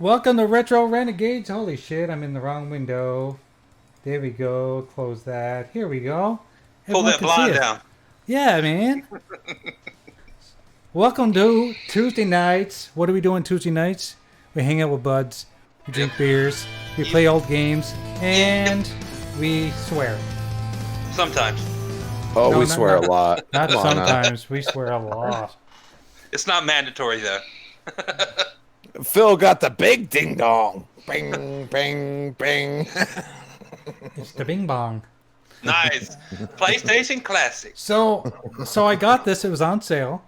Welcome to Retro Renegades. Holy shit, I'm in the wrong window. There we go. Close that. Here we go. Pull that blind down. Yeah, man. Welcome to Tuesday nights. What are we doing Tuesday nights? We hang out with buds. We drink beers. We play old games. And we swear. Sometimes. Oh, no, we swear a lot. Not sometimes. We swear a lot. It's not mandatory, though. Phil got the big ding dong. Bing, bing, bing. It's the bing bong. Nice. PlayStation Classic. So I got this. It was on sale.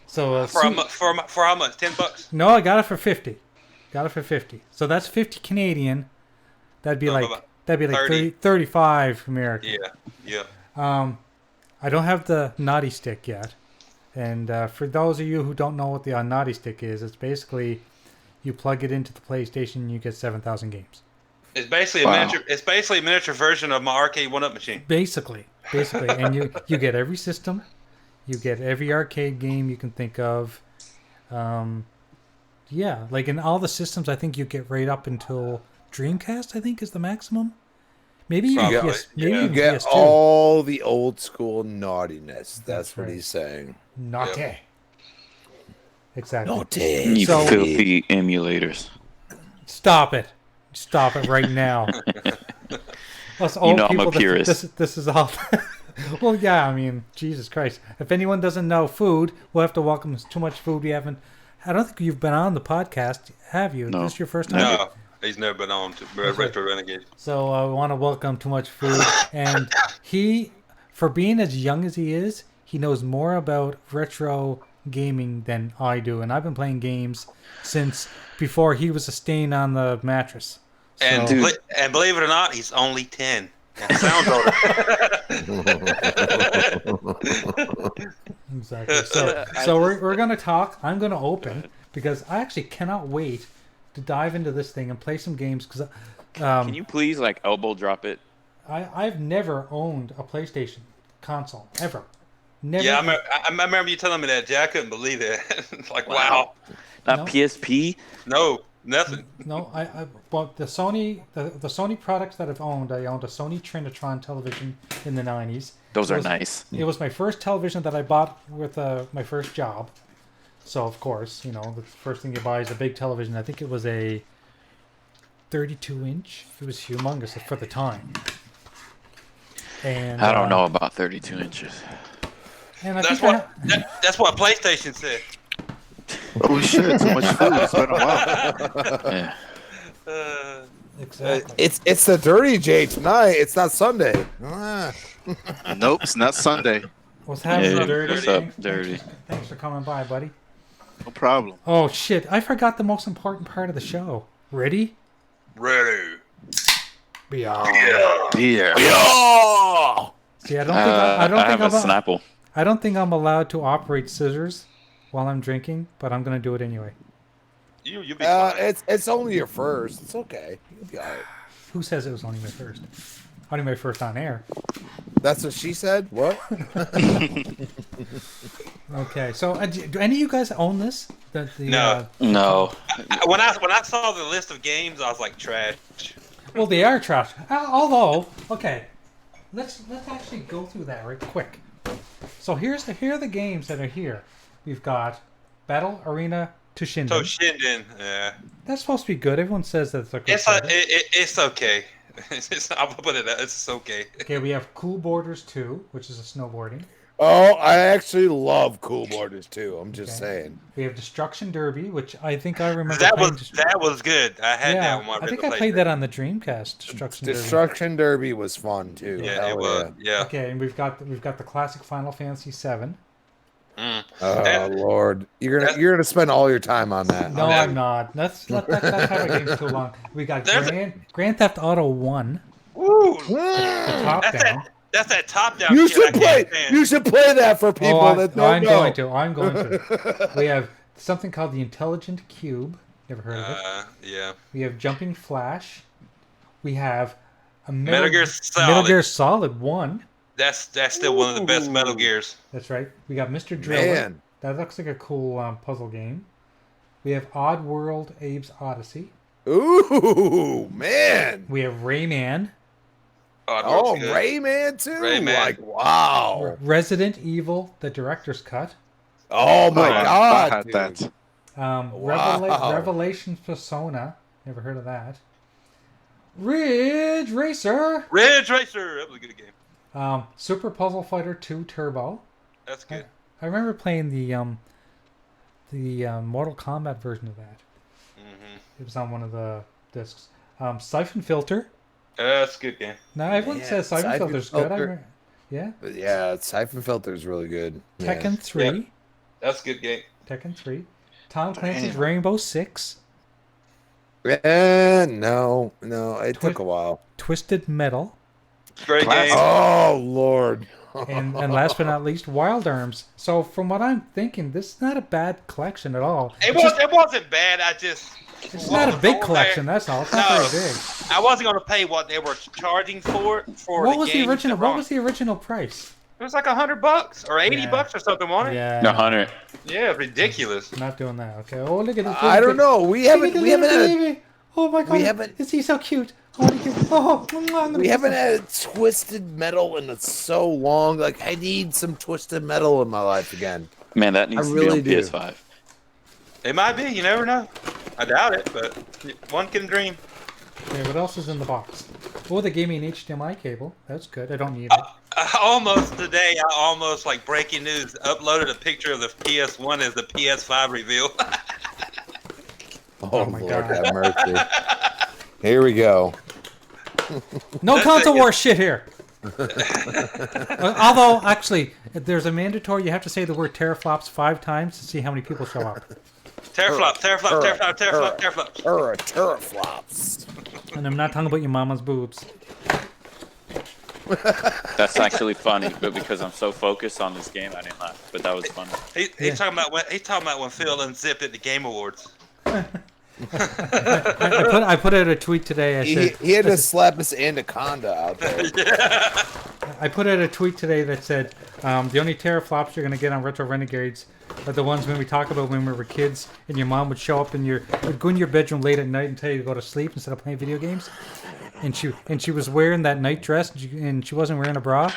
So for how much? $10? No, I got it for 50. Got it for 50. So that's 50 Canadian. That'd be like 35 American. Yeah. I don't have the naughty stick yet. And for those of you who don't know what the naughty stick is, it's basically you plug it into the PlayStation and you get 7,000 games. It's basically a miniature. It's basically a miniature version of my arcade 1-up machine. Basically, and you get every system, you get every arcade game you can think of. Yeah, like in all the systems, I think you get right up until Dreamcast. I think is the maximum. Maybe you get all the old school naughtiness. That's what he's saying. Naughty. Yep. Exactly. Naughty. You filthy emulators. Stop it. Stop it right now. Us old I'm people, a purist. This is all. Well, yeah, I mean, Jesus Christ. If anyone doesn't know food, we'll have to welcome too much food we haven't. I don't think you've been on the podcast, have you? No. Is this your first time? No, he's never been on to Retro Renegades. So I want to welcome Too Much Food. And he, for being as young as he is, he knows more about retro gaming than I do. And I've been playing games since before he was a stain on the mattress. So, and believe it or not, he's only 10. That sounds older. Exactly. So we're going to talk. I'm going to open because I actually cannot wait to dive into this thing and play some games. Because can you please elbow drop it? I've never owned a PlayStation console ever. Never. Yeah, I remember you telling me that, Jay. I couldn't believe it. Wow. Not PSP? No, nothing. No, but the Sony products that I've owned, I owned a Sony Trinitron television in the 90s. Those are nice. It was my first television that I bought with my first job. So, of course, the first thing you buy is a big television. I think it was a 32-inch. It was humongous for the time. And I don't know about 32 inches. And that's what PlayStation said. Oh shit! So much food. It's been a while. Yeah. Exactly. It's the Dirty J tonight. It's not Sunday. Nope, it's not Sunday. What's happening, Dirty? What's up, Dirty? Thanks for coming by, buddy. No problem. Oh shit! I forgot the most important part of the show. Ready? Ready. Yeah. See, I don't think I'm allowed to operate scissors while I'm drinking, but I'm gonna do it anyway. You'll be fine. It's only your first. It's okay. You'll be all right. Who says it was only my first? Only my first on air. That's what she said. What? Okay, so do any of you guys own this? No. No. When I saw the list of games, I was like, trash. Well, they are trash. Although, okay, let's actually go through that right quick. So here are the games that are here. We've got Battle Arena Toshinden. Yeah. That's supposed to be good. Everyone says that's a good. It's okay. I'll put it out. It's okay. Okay, we have Cool Borders 2, which is a snowboarding. Oh, I actually love Cool Borders too. I'm just saying. We have Destruction Derby, which I think I remember. That was good. I had that on my. I think I played that on the Dreamcast. Destruction Derby was fun too. Yeah, it was. Yeah. Okay, and we've got the classic Final Fantasy VII. Oh Lord, you're gonna spend all your time on that. No, I'm not. That type of game's too long. We got Grand Theft Auto 1. Ooh, That's that top down. You should play. You should play that for people that don't know. I'm going to. We have something called the Intelligent Cube. Never heard of it. Yeah. We have Jumping Flash. We have a Metal Gear Solid. Metal Gear Solid 1. That's still one of the best Metal Gears. That's right. We got Mr. Driller. Man. That looks like a cool puzzle game. We have Oddworld Abe's Odyssey. Ooh, man. We have Rayman. Oh, Rayman too. Rayman. Like, wow. Resident Evil, the director's cut. Oh my I God, had dude. that. Wow. Revelations Persona. Never heard of that. Ridge Racer. Ridge Racer. That was a good game. Super Puzzle Fighter 2 Turbo. That's good. I remember playing the Mortal Kombat version of that. Mm-hmm. It was on one of the discs. Siphon Filter. That's a good game. Now everyone Yeah, says Siphon Siphon Filter's good. Filter. Yeah. But yeah, Siphon Filter is really good. Yeah. Tekken 3. Yep. That's a good game. Tekken 3. Tom Clancy's Rainbow Six. No. It took a while. Twisted Metal. Great game. Oh, Lord. And last but not least, Wild Arms. So from what I'm thinking, this is not a bad collection at all. It wasn't bad. It's not a big collection, that's all. It's not very big. I wasn't going to pay what they were charging for What was the games original? that were What on. was the original price? It was like $100 or $80 or something, wasn't it? Yeah. No, 100. Yeah, ridiculous. I'm not doing that. Okay. Oh, look at this. I don't know. We haven't had baby. Oh my god. we haven't- Is he so cute? I want to give. Oh, I'm gonna we kiss haven't him. had Twisted Metal in so long. Like, I need some Twisted Metal in my life again. Man, that needs I to really be on do. PS5. It might be. You never know. I doubt it, but one can dream. Okay, what else is in the box? Oh, they gave me an HDMI cable. That's good. I don't need it. Today, I almost, like breaking news, uploaded a picture of the PS1 as the PS5 reveal. Oh, my Lord, God. have mercy. Here we go. No console war shit here. Although, actually, there's a mandatory. You have to say the word teraflops 5 times to see how many people show up. Teraflop, teraflop, teraflop, teraflop, teraflop. Teraflops. And I'm not talking about your mama's boobs. That's actually funny, but because I'm so focused on this game, I didn't laugh. But that was funny. He's talking about when Phil unzipped at the Game Awards. I put out a tweet today. I said He had to slap his anaconda out there. I put out a tweet today that said the only teraflops you're gonna get on Retro Renegades are the ones when we talk about when we were kids and your mom would show up would go in your bedroom late at night and tell you to go to sleep instead of playing video games. And she was wearing that night dress and she wasn't wearing a bra.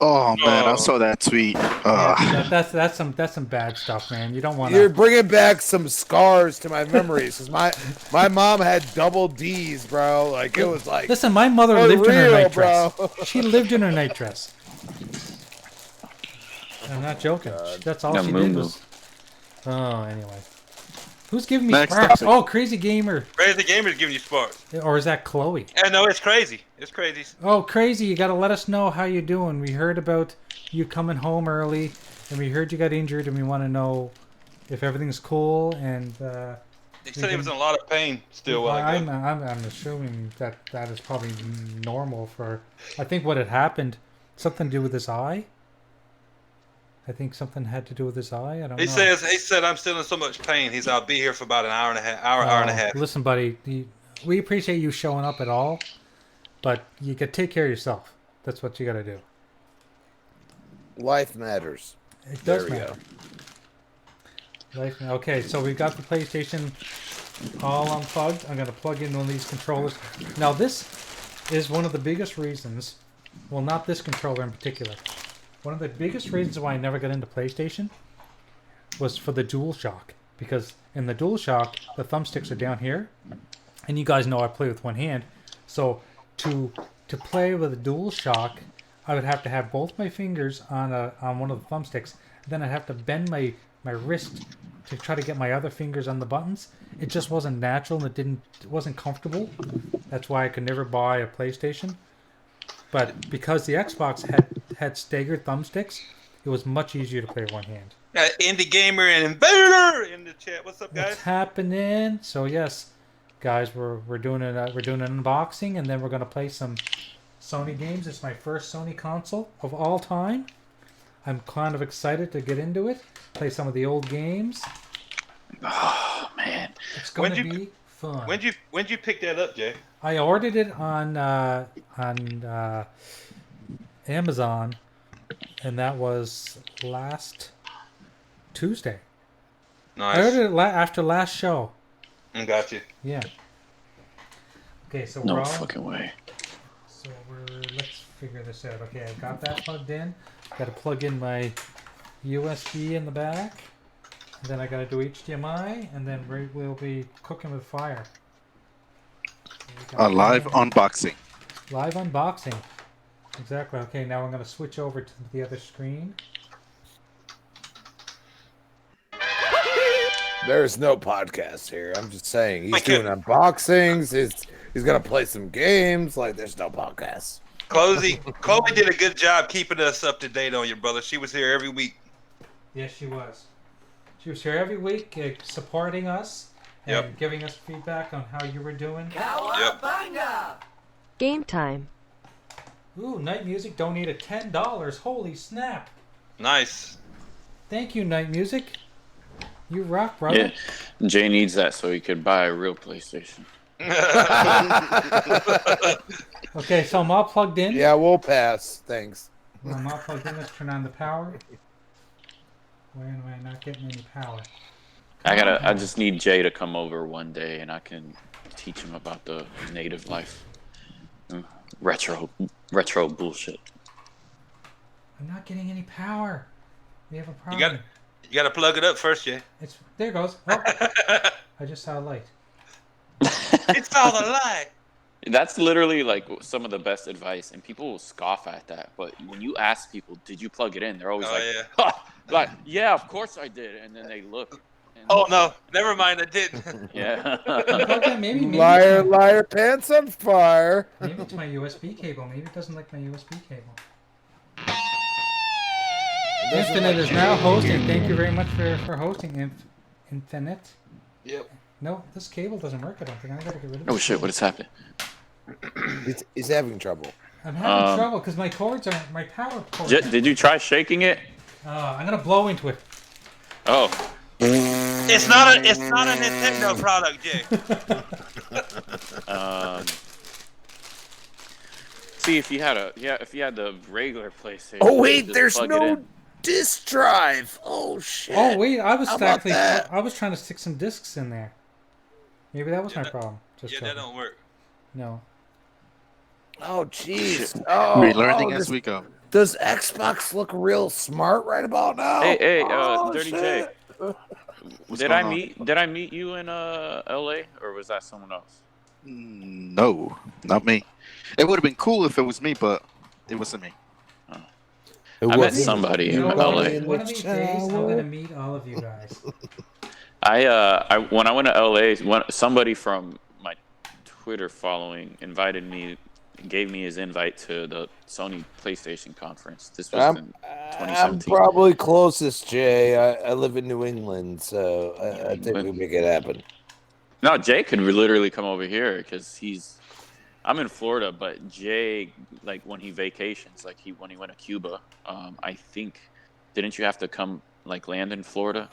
Oh man, I saw that tweet. That's some bad stuff, man. You don't want You're to. bringing back some scars to my memories. 'Cause my mom had double D's, bro. Like, it was like, Listen, my mother for lived in her real, night dress. bro. She lived in her night dress. I'm not joking. That's all No, she moo did moo. was. Oh, anyway. Who's giving me Next sparks? topic. Oh, Crazy Gamer. Crazy Gamer's giving you sparks. Or is that Chloe? And no, it's crazy. It's crazy. Oh, Crazy, you got to let us know how you're doing. We heard about you coming home early, and we heard you got injured, and we want to know if everything's cool. And He said he was in a lot of pain still. I'm assuming that is probably normal for. I think what had happened, something to do with his eye. I think something had to do with his eye. I don't know. He said I'm still in so much pain. He said I'll be here for about an hour and a half. Hour and a half. Listen, buddy, we appreciate you showing up at all, but you got to take care of yourself. That's what you got to do. life matters. It does There we matter. Okay, so we've got the PlayStation all unplugged. I'm going to plug in one of these controllers. Now, this is one of the biggest reasons, well, not this controller in particular. One of the biggest reasons why I never got into PlayStation was for the DualShock. Because in the DualShock, the thumbsticks are down here. And you guys know I play with one hand. So to play with a DualShock, I would have to have both my fingers on one of the thumbsticks. Then I'd have to bend my wrist to try to get my other fingers on the buttons. It just wasn't natural and it wasn't comfortable. That's why I could never buy a PlayStation. But because the Xbox had staggered thumbsticks, it was much easier to play with one hand. Indie Gamer and Invader in the chat. What's up, guys? What's happening? So yes, guys, we're doing an unboxing, and then we're gonna play some Sony games. It's my first Sony console of all time. I'm kind of excited to get into it. Play some of the old games. Oh man. It's going to be fun. When'd you pick that up, Jay? I ordered it on Amazon, and that was last Tuesday. I Nice. ordered it after last show. Got you. Yeah. Okay, so No we're all. fucking way. So let's figure this out. Okay, I got that plugged in. Got to plug in my USB in the back. And then I got to do HDMI, and then we'll be cooking with fire. So A live unboxing. Live unboxing. Exactly. Okay, now I'm going to switch over to the other screen. There's no podcast here. I'm just saying he's Mike, doing unboxings. He's gonna play some games. Like there's no podcast. Chloe did a good job keeping us up to date on your brother. She was here every week. Yes, she was. She was here every week, supporting us and giving us feedback on how you were doing. Yep. Game time. Ooh, Night Music donated $10. Holy snap! Nice. Thank you, Night Music. You rock, brother. Yeah, Jay needs that so he could buy a real PlayStation. Okay, so I'm all plugged in. Yeah, we'll pass. Thanks. I'm all plugged in. Let's turn on the power. Why am I not getting any power? I just need Jay to come over one day and I can teach him about the native life. Retro bullshit. I'm not getting any power. We have a problem. You gotta plug it up first, Jay. There it goes. Oh, I just saw a light. It's all a lie. That's literally like some of the best advice, and people will scoff at that. But when you ask people, "Did you plug it in?" They're always Yeah, of course I did," and then they look. And Oh no, never mind. I didn't. Yeah. Okay, maybe Liar, liar, pants on fire. Maybe it's my USB cable. Maybe it doesn't like my USB cable. Infinite is now hosting. Thank you very much for hosting, Infinite. Yep. No, this cable doesn't work. I don't think I gotta get rid of it. Oh shit! What is happening? He's having trouble. I'm having trouble because my cords are my power cords. Did you try shaking it? I'm gonna blow into it. Oh. It's not a Nintendo product, Jay. See if you had the regular PlayStation. Oh you wait, just there's plug it no in. disk drive. Oh shit. Oh wait, I was How about actually that? I was trying to stick some discs in there. Maybe that was my problem. Just Yeah, that don't work. No. Oh jeez. Oh, Relearning as we go. Does Xbox look real smart right about now? Hey, Oh, Dirty shit. J. What's Did going I on? meet you in LA, or was that someone else? No, not me. It would have been cool if it was me, but it wasn't me. I met somebody in You know, LA. one of these days, I'm gonna meet all of you guys. When I went to LA, somebody from my Twitter following invited me, gave me his invite to the Sony PlayStation conference. This was in 2017. I'm probably closest, Jay. I live in New England, so I think we make it happen. No, Jay could literally come over here because I'm in Florida, but Jay, like when he vacations, when he went to Cuba, I think, didn't you have to come land in Florida?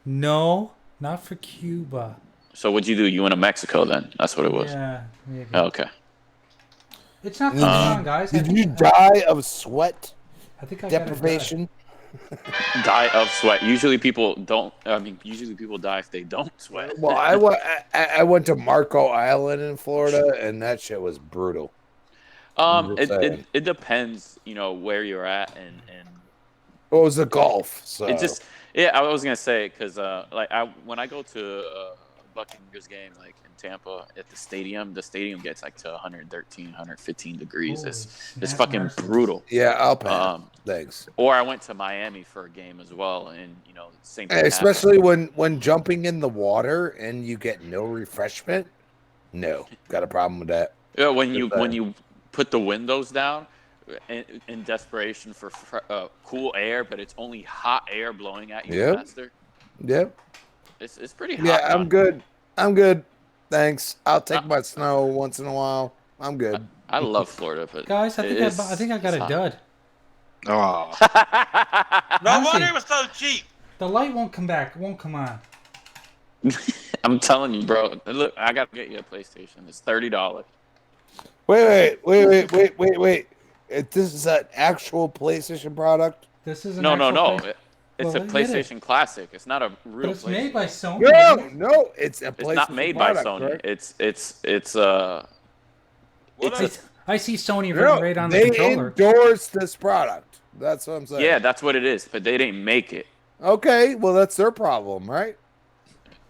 No, not for Cuba. So what'd you do? You went to Mexico then? That's what it was. Yeah, maybe. Oh, okay. It's not too long, guys. Did you die of sweat I think I deprivation? Die of sweat. Usually people don't. Usually people die if they don't sweat. Well, I went to Marco Island in Florida, and that shit was brutal. It depends, where you're at and. Well, it was the Gulf, so It just I was gonna say because when I go to Buccaneers game in Tampa at the stadium gets to 113, 115 degrees. Holy It's snap, fucking Marcus. brutal. yeah, I'll pass. Thanks. Or I went to Miami for a game as well, and same thing. Especially when jumping in the water and you get no refreshment. No, got a problem with that. Yeah, when you put the windows down in desperation for cool air, but it's only hot air blowing at you Yep. faster. Yep. It's pretty hot. Yeah, I'm down good. I'm good. Thanks. I'll take my snow once in a while. I'm good. I love Florida, but Guys, I think I got a dud. Oh, No Honestly. wonder it was so cheap. The light won't come back. It won't come on. I'm telling you, bro. Look, I gotta get you a PlayStation. It's $30. Wait. If this is an actual PlayStation product? This is an No. actual thing? It's a Well, get it. PlayStation Classic. It's not a But real it's PlayStation. made by Sony. No, isn't it? no, it's a It's not PlayStation made by product, Sony. right? It's What it's up? I see Sony written No, right on the they controller. endorse this product. That's what I'm saying. yeah, that's what it is. But they didn't make it. Okay, well, that's their problem, right?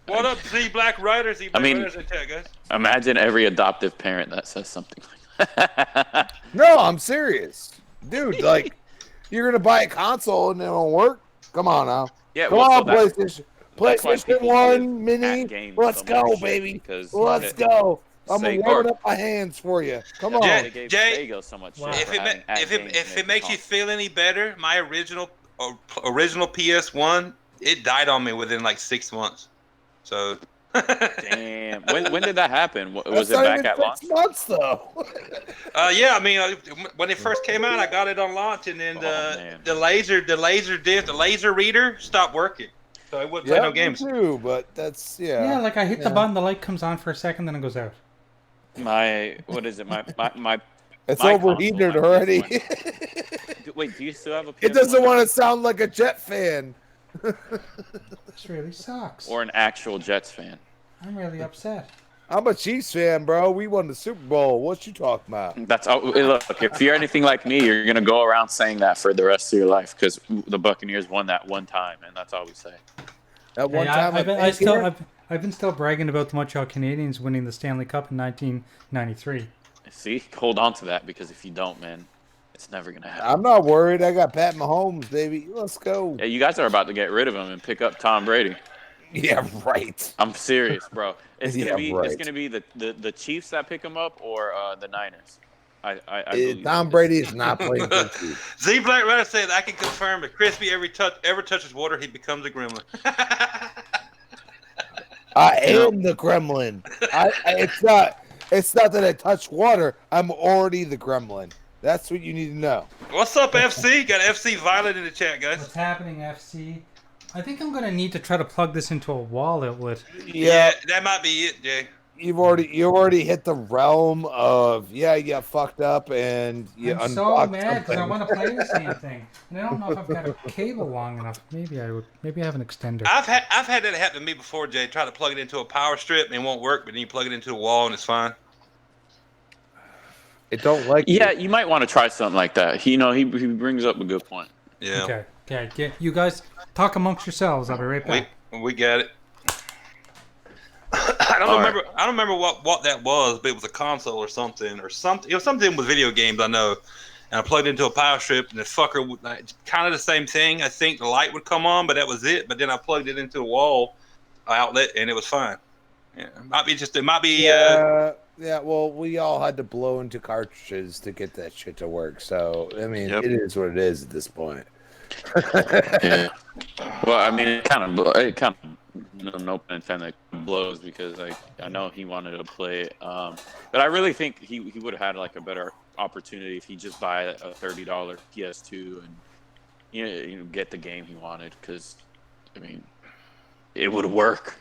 What up, Z Black Riders? Z Black mean- Riders in chat, guys. Imagine every adoptive parent that says something like that. No, I'm serious. Dude, like, you're going to buy a console and it won't work? Come on now. Yeah, Come well, so on, that's- PlayStation. that's why PlayStation people 1 give Mini. at games Let's so go, much shit, baby. because Let's go. I'm Sega- warming up my hands for you. Come on. Yeah. They gave Jay, Sega so much Wow. shit If for it, having at if games it made makes you console. feel any better, my original PS1, it died on me within like 6 months. So. Damn. When did that happen? Was That's it not back even at launch? 6 months, though. Yeah, I mean, when it first came out, I got it on launch, and then man. the laser reader stopped working, so it wouldn't play no games. Me too, but that's, Yeah, like I hit the button, the light comes on for a second, then it goes out. What is it? My It's my overheated console, my already. PS1. Wait, do you still have a PS1? It doesn't want to sound like a Jet fan. This really sucks. Or an actual Jets fan. I'm really upset. I'm a Chiefs fan, bro. We won the Super Bowl. What you talking about? That's look. If you're anything like me, you're gonna go around saying that for the rest of your life because the Buccaneers won that one time, and that's all we say. At one Hey, time, I've been still bragging about the Montreal Canadiens winning the Stanley Cup in 1993. See, hold on to that because if you don't, man, it's never gonna happen. I'm not worried. I got Pat Mahomes, baby. Let's go. Yeah, you guys are about to get rid of him and pick up Tom Brady. Yeah, right. I'm serious, bro. It's gonna Yeah, be right. it's gonna be the Chiefs that pick him up or the Niners. I believe Tom it. Brady is not playing for the Chiefs. Z Black Rider said, "I can confirm if Crispy ever touches water, he becomes a gremlin." I am the Gremlin. It's not that I touch water. I'm already the Gremlin. That's what you need to know. What's up, FC? Got FC Violet in the chat, guys. What's happening, FC? I think I'm gonna need to try to plug this into a wall outlet. Yeah, That might be it, Jay. you already hit the realm of you fucked up and you I'm so unblocked mad because I something. want to play this damn thing, and I don't know if I've got a cable long enough. Maybe I would. Maybe I have an extender. I've had that happen to me before, Jay. Try to plug it into a power strip and it won't work, but then you plug it into a wall and it's fine. It don't like Yeah, you might want to try something like that. He brings up a good point. Yeah. Okay. You guys talk amongst yourselves. I'll be right back. We got it. I don't remember what that was, but it was a console or something. It was something with video games, I know. And I plugged it into a power strip, and the fucker would kind of the same thing. I think the light would come on, but that was it. But then I plugged it into a wall outlet, and it was fine. Yeah, it might be. Yeah, well, we all had to blow into cartridges to get that shit to work. So, I mean, Yep. It is what it is at this point. Yeah. Well, I mean, it kind of no pun intended, blows because I know he wanted to play it, but I really think he would have had like a better opportunity if he just buy a $30 PS2 and you know get the game he wanted because I mean it would work.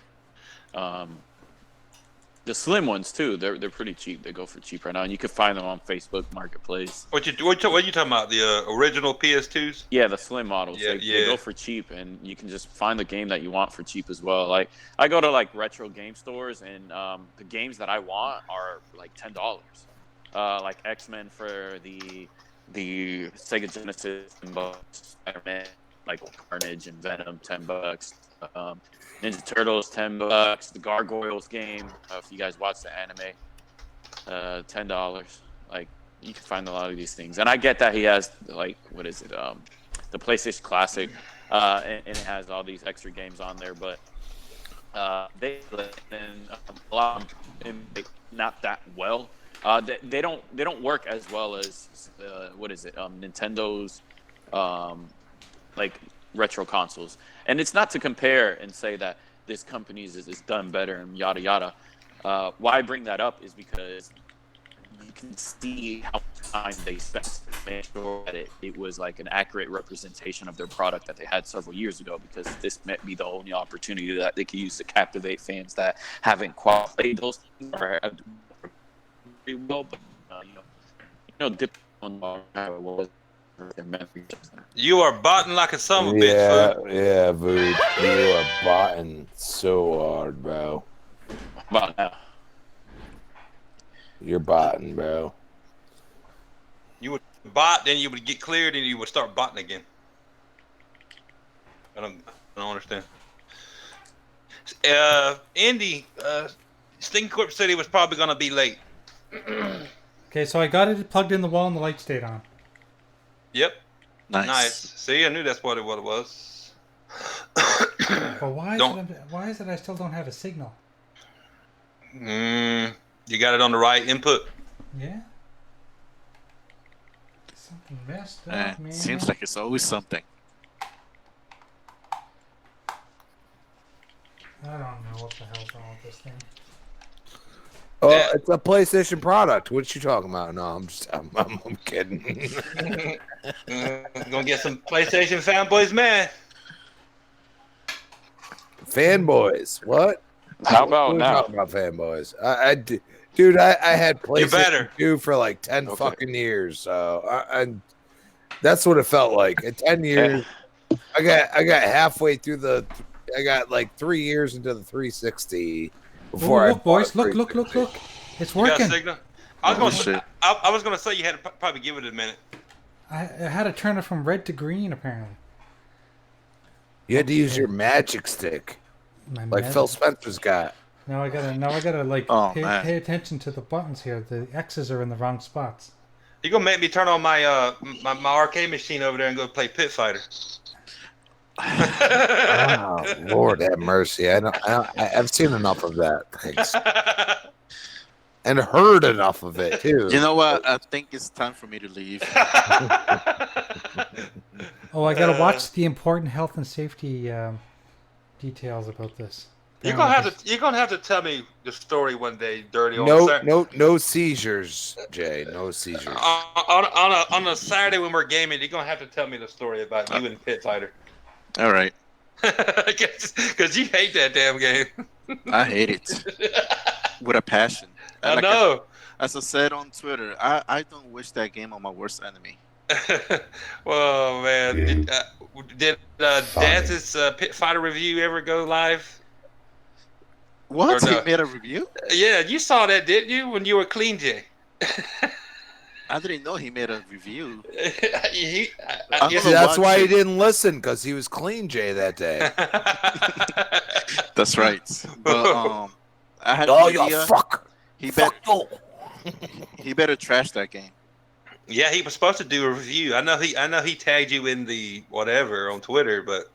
The slim ones too, they're pretty cheap. They go for cheap right now, and you can find them on Facebook Marketplace. What you talking about? The original PS2s? Yeah, the slim models. Yeah, they go for cheap, and you can just find the game that you want for cheap as well. Like I go to like retro game stores, and the games that I want are like $10. Like X-Men for the Sega Genesis, $10. Spider-Man, like Carnage and Venom, $10. Ninja Turtles, $10. The Gargoyles game, if you guys watch the anime, $10. Like you can find a lot of these things, and I get that he has like what is it, the PlayStation Classic, and it has all these extra games on there, but they and a lot of them not that well. They don't work as well as what is it, Nintendo's like retro consoles. And it's not to compare and say that this company's is done better and yada yada. Why I bring that up is because you can see how much time they spent to make sure that it was like an accurate representation of their product that they had several years ago, because this might be the only opportunity that they can use to captivate fans that haven't quite played those things or pretty well, but depending on how it was You are botting like a son of a Yeah, bitch, fool. yeah, Vood. You are botting so hard, bro. About now. You're botting, bro. You would bot, then you would get cleared, and you would start botting again. I don't understand. Indy, Stinking Corpse said he was probably gonna be late. Okay, so I got it plugged in the wall and the light stayed on. Yep. Nice. Nice. See, I knew that's what it was. But why Don't- is it I still don't have a signal? You got it on the right input. Yeah. Something messed up, man. Seems like it's always something. I don't know what the hell's wrong with this thing. Oh, Yeah. it's a PlayStation product. What you talking about? No, I'm kidding. Gonna get some PlayStation fanboys, man. Fanboys. What? How about What are we now? talking about fanboys? Dude, I had PlayStation better. 2 for like 10 Okay. fucking years. So that's what it felt like. In 10 years, I got halfway through I got like 3 years into the 360 before Ooh, I look, boys, bought a look. 360. It's You got a working. signal? I was Holy gonna. shit. I was gonna say you had to probably give it a minute. I had to turn it from red to green, apparently. You had to use your magic stick, My like med- Phil Spencer's got. Now I gotta like Oh, pay man. attention to the buttons here. The X's are in the wrong spots. You gonna make me turn on my my arcade machine over there and go play Pit Fighter? Oh, Lord have mercy. I've seen enough of that. Thanks. And heard enough of it, too. You know what? I think it's time for me to leave. Oh, I gotta watch the important health and safety details about this. You're gonna have to tell me the story one day, Dirty. No seizures, Jay. No seizures. On a Saturday when we're gaming, you're gonna have to tell me the story about you and Pit Fighter. All right. Because you hate that damn game. I hate it with a passion. I Like know. As I said on Twitter, I don't wish that game on my worst enemy. Well, man, did Daz's Pit Fighter review ever go live? What? Or He no? made a review? Yeah, you saw that, didn't you? When you were Clean J. I didn't know he made a review. I See, guess- that's why he didn't listen, because he was clean Jay that day. That's right. But I had Oh, no you idea. fuck. He Fuck you. he better trash that game. Yeah, he was supposed to do a review. I know he tagged you in the whatever on Twitter, but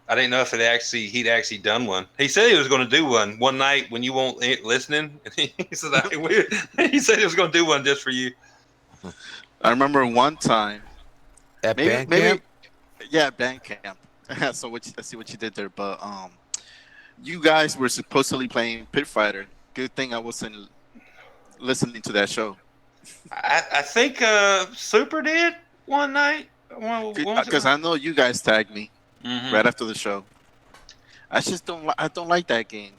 I didn't know if he'd actually done one. He said he was going to do one night when you weren't listening. he said he said he was going to do one just for you. I remember one time. At Maybe, Bandcamp? yeah, Bandcamp. So I see what you did there, but you guys were supposedly playing Pit Fighter. Good thing I wasn't listening to that show. I think Super did one night. Because I know you guys tagged me right after the show. I just I don't like that game.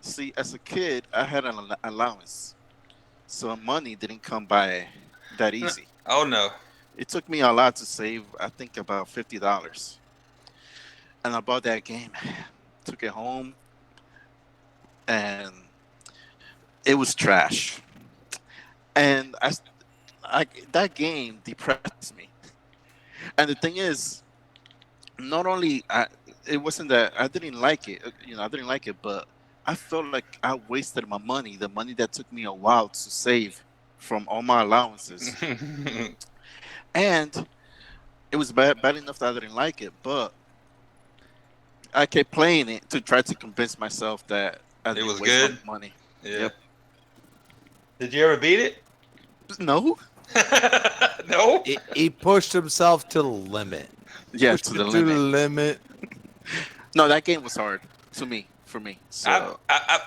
See, as a kid, I had an allowance, so money didn't come by that easy. Oh no. It took me a lot to save. I think about $50, and I bought that game. Took it home, and it was trash. And that game depressed me. And the thing is, not only it wasn't that I didn't like it, I didn't like it, but I felt like I wasted my money, the money that took me a while to save from all my allowances. And it was bad enough that I didn't like it, but I kept playing it to try to convince myself that I didn't was waste good? my money. Yeah. Yep. Did you ever beat it? No? No. He pushed himself to the limit. Yeah, Pushed to the it limit. No, that game was hard for me. So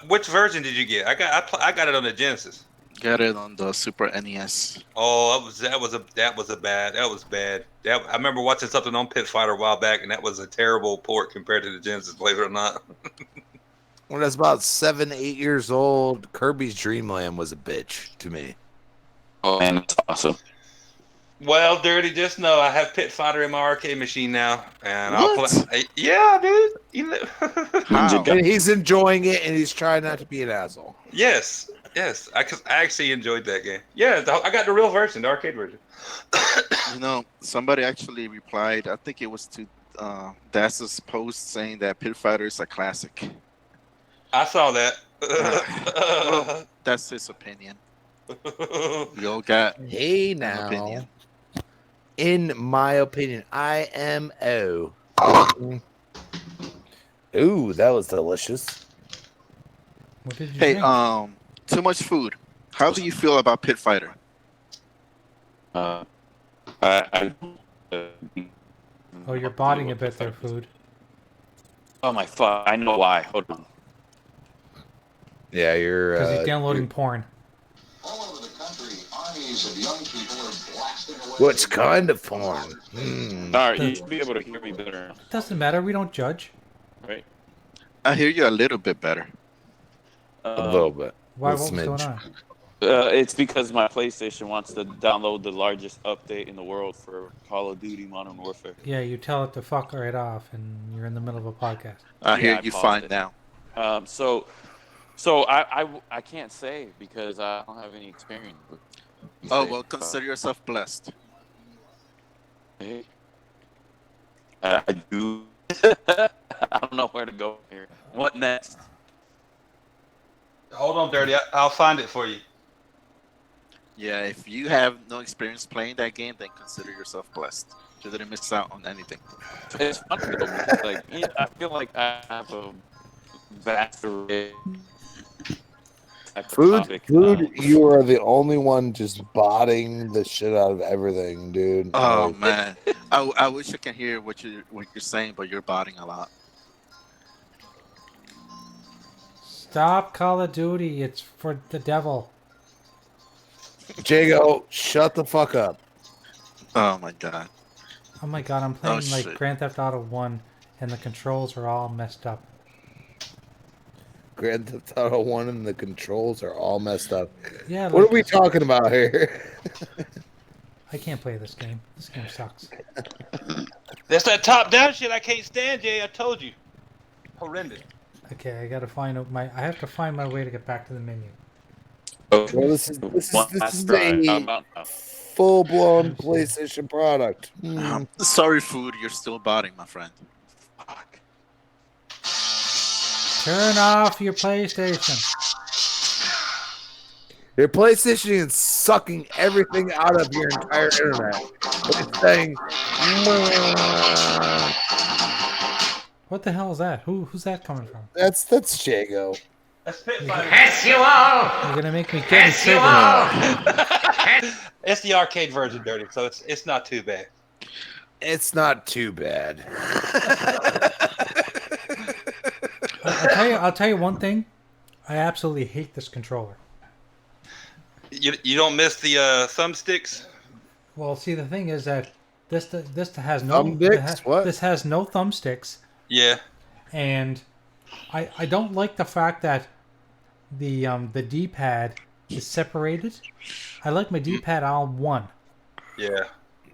Which version did you get? I got it on the Genesis. got it on the Super NES. Oh, that was bad. I remember watching something on Pit Fighter a while back, and that was a terrible port compared to the Genesis. Believe it or not. When I was about 7, 8 years old, Kirby's Dream Land was a bitch to me. Oh man, that's awesome. Well, Dirty, just know I have Pit Fighter in my arcade machine now, and I'll What? play. Yeah, dude. You know. How? And he's enjoying it, and he's trying not to be an asshole. Yes. I actually enjoyed that game. Yeah, I got the real version, the arcade version. You know, somebody actually replied. I think it was to Dazarus' post saying that Pit Fighter is a classic. I saw that. Well, that's his opinion. We all got Hey an now, opinion. in my opinion, IMO. Ooh, that was delicious. What did you Hey, drink? too much food. How do you feel about Pit Fighter? I Oh, you're botting a bit there, food. Oh my fuck! I know why. Hold on. Yeah, you're. Because he's downloading porn. All over the country, armies of young people are blasting away. Which kind of porn? All right, you should be able to hear me better, Doesn't matter. We don't judge. right? I hear you a little bit better. A little bit. Why? A What was smidge. going on? It's because my PlayStation wants to download the largest update in the world for Call of Duty Modern Warfare. Yeah, you tell it to fuck right off, and you're in the middle of a podcast. I hear I you paused fine it. now. So I can't say because I don't have any experience. With Oh, well, consider yourself blessed. Hey. I do. I don't know where to go here. What next? Hold on, Dirty. I'll find it for you. Yeah, if you have no experience playing that game, then consider yourself blessed. You didn't miss out on anything. It's funny though, because, like, I feel like I have a vast array of topic. Food, you are the only one just botting the shit out of everything, dude. Oh Like, man, I wish I can hear what you're saying, but you're botting a lot. Stop Call of Duty. It's for the devil. Jago, shut the fuck up. Oh my god. Oh my god, I'm playing like shit. Grand Theft Auto 1, and the controls are all messed up. Grand Theft Auto 1 and the controls are all messed up. Yeah, What like, are we talking about here? I can't play this game. This game sucks. That's that top-down shit I can't stand, Jay. I told you. Horrendous. Okay, I gotta find out I have to find my way to get back to the menu. Well, this is a full-blown PlayStation product. Sorry, food. You're still botting, my friend. Fuck. Turn off your PlayStation. Your PlayStation is sucking everything out of your entire internet. It's saying, What the hell is that? Who's that coming from? that's Jago. That's Pit Fighter. You're gonna make me get triggered. It's the arcade version, Dirty, so it's not too bad. It's not too bad. I'll tell you one thing. I absolutely hate this controller. You don't miss the thumbsticks? Well, see, the thing is that this has no Thumbsticks? What? This has no thumbsticks, Yeah. and I don't like the fact that the D-pad is separated. I like my D-pad all one. Yeah.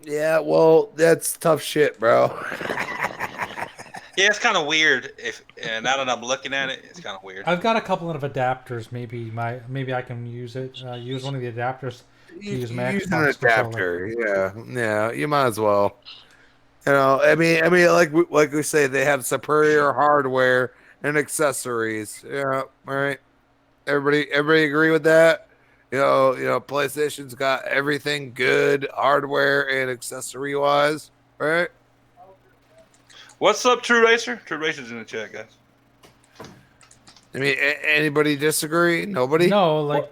Yeah, well, that's tough shit, bro. Yeah, it's kind of weird. Now that I'm looking at it, it's kind of weird. I've got a couple of adapters. Maybe I can use it. Use one of the adapters to use my Use an Xbox controller. adapter. Yeah, you might as well. You know, I mean, like we say, they have superior hardware and accessories. Yeah, all right. Everybody agree with that? You know, PlayStation's got everything good, hardware and accessory wise, right? What's up, True Racer? True Racer's in the chat, guys. I mean, anybody disagree? Nobody? No, like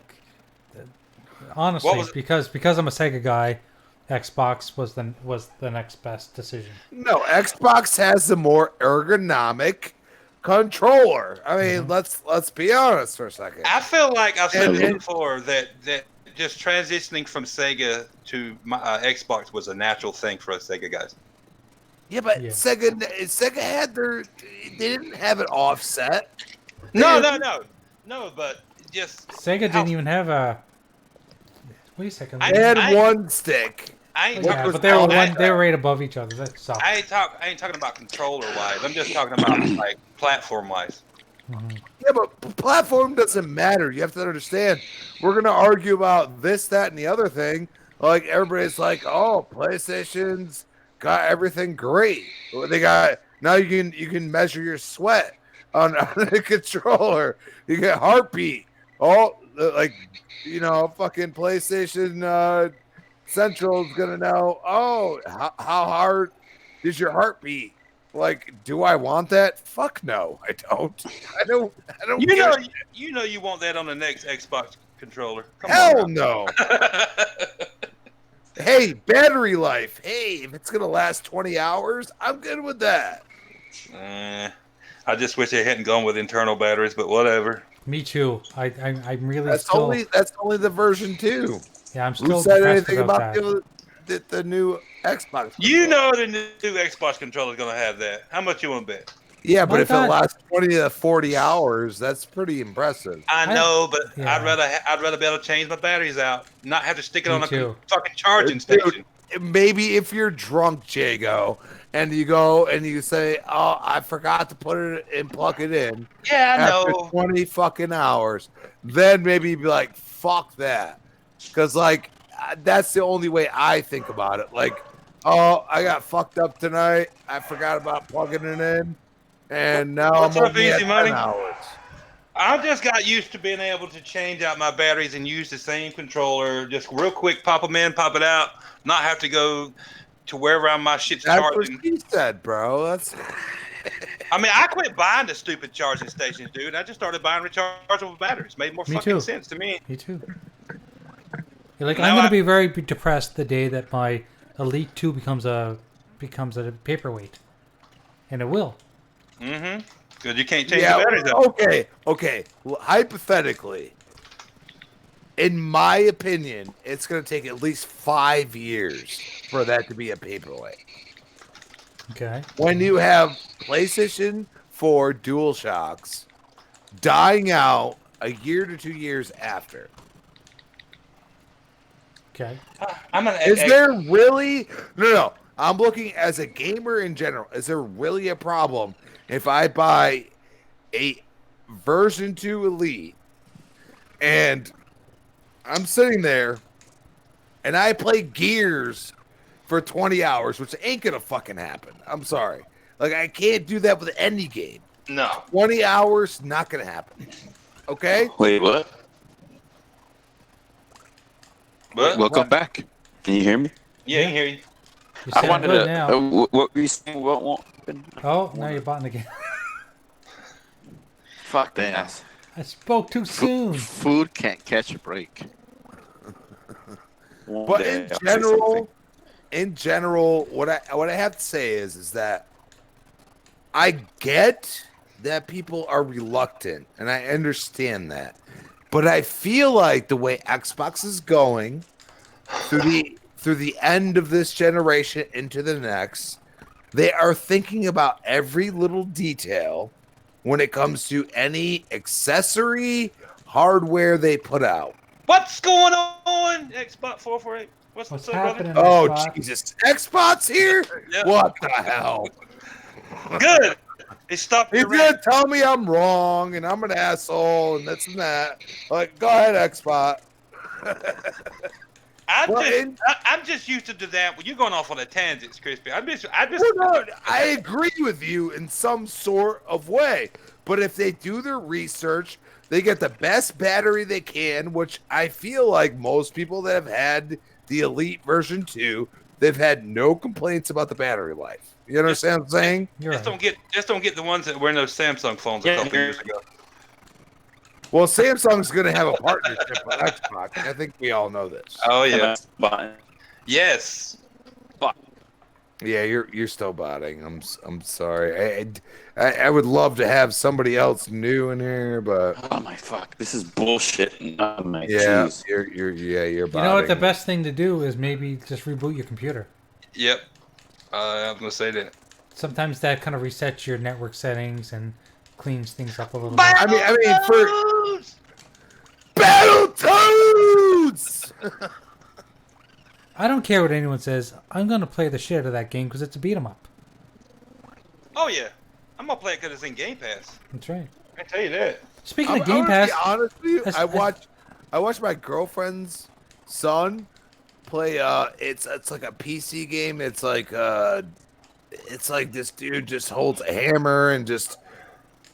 honestly, was- because I'm a Sega guy, Xbox was the next best decision. No, Xbox has the more ergonomic controller. I mean, let's be honest for a second. I feel like I've said And- this before that just transitioning from Sega to my Xbox was a natural thing for us Sega guys. Yeah, but Yeah. Sega had they didn't have it offset. No, but just Sega didn't even have a. Wait a second. I- They had I- one stick. I ain't Yeah, talking. but they were I, they were right above each other. That sucks. I ain't talking about controller wise. I'm just talking about like platform wise. Mhm. Yeah, but platform doesn't matter. You have to understand. We're gonna argue about this, that, and the other thing. Like everybody's like, "Oh, PlayStation's got everything great. Well, they got now. You can measure your sweat on, on the controller. You get heartbeat. Oh, like fucking PlayStation Central is gonna know. Oh, how hard is your heartbeat? Like, do I want that? Fuck no, I don't. I don't. I don't. You give know, a- you want that on the next Xbox controller. Come Hell on. no. Now. Hey, battery life. Hey, if it's gonna last 20 hours, I'm good with that. I just wish they hadn't gone with internal batteries, but whatever. Me too. I'm really That's still. only the version 2. Yeah, I'm Who still said depressed anything about about that. the new Xbox? You controller? know the new Xbox controller is going to have that. How much you want to bet? Yeah, but My if it God. lasts 20 to 40 hours, that's pretty impressive. I know, but Yeah. I'd rather be able to change my batteries out, not have to stick it Me on a too. fucking charging Dude, station. maybe if you're drunk, Jago, and you go and you say, "Oh, I forgot to put it and plug it in," Yeah, I after know. 20 fucking hours, then maybe you'd be like, "Fuck that," because like that's the only way I think about it. Like, oh, I got fucked up tonight. I forgot about plugging it in, and now What's I'm up, only at Easy 10 Money? hours. I just got used to being able to change out my batteries and use the same controller, just real quick, pop them in, pop it out, not have to go to wherever my shit's That's what charging. she said, bro. That's I mean, I quit buying the stupid charging stations, dude. I just started buying rechargeable batteries. Made more Me fucking too. sense to me. Me too. You're like, Now I'm gonna I- be very depressed the day that my Elite 2 becomes a paperweight, and it will. Mm-hmm. Because you can't change the batteries out. okay. Well, hypothetically, in my opinion, it's going to take at least 5 years for that to be a paperweight. Okay. When you have PlayStation 4 DualShocks dying out a year to 2 years after, Okay. I'm gonna. is there really no? I'm looking as a gamer in general. Is there really a problem if I buy a version 2 Elite and I'm sitting there and I play Gears for 20 hours, which ain't gonna fucking happen. I'm sorry. Like, I can't do that with any game. No. 20 hours, not gonna happen. Okay? Wait, what? But Welcome back. Can you hear me? yeah, I can hear you. You I sound wanted good to. now. What were you saying? What won't happen? Oh, now you're botting again. Fuck Damn. that. I spoke too soon. Food can't catch a break. One But day in I'll say something. general, what I have to say is that I get that people are reluctant, and I understand that. But I feel like the way Xbox is going through the end of this generation into the next, they are thinking about every little detail when it comes to any accessory hardware they put out. What's going on? Xbox 448. What's What's up, brother? happening? Oh, Xbox? Jesus. Xbox here? Yeah. What the hell? Good. He stopped He's your going to tell me I'm wrong and I'm an asshole and this and that. Like, go ahead, Xbox. I'm just used to that. Well, you're going off on a tangent, Crispy. I agree with you in some sort of way. But if they do their research, they get the best battery they can, which I feel like most people that have had the Elite version 2, they've had no complaints about the battery life. You understand what I'm saying? You're just right. don't get the ones that were in those Samsung phones a couple years ago. Well, Samsung's going to have a partnership with Xbox. I think we all know this. Oh And yeah. that's button. Yes. Yeah, you're still botting. I'm sorry. I would love to have somebody else new in here, but Oh my fuck! This is bullshit. Oh my yeah, jeez. you're botting. You know what? The best thing to do is maybe just reboot your computer. Yep. I was gonna say that. Sometimes that kind of resets your network settings and cleans things up a little bit. I mean, for Battletoads. I don't care what anyone says. I'm gonna play the shit out of that game because it's a beat 'em up. Oh yeah, I'm gonna play it because it's in Game Pass. That's right. I tell you that. Speaking of Game Pass, Be honest with you, as- I watched my girlfriend's son play. It's like a PC game. It's like this dude just holds a hammer and just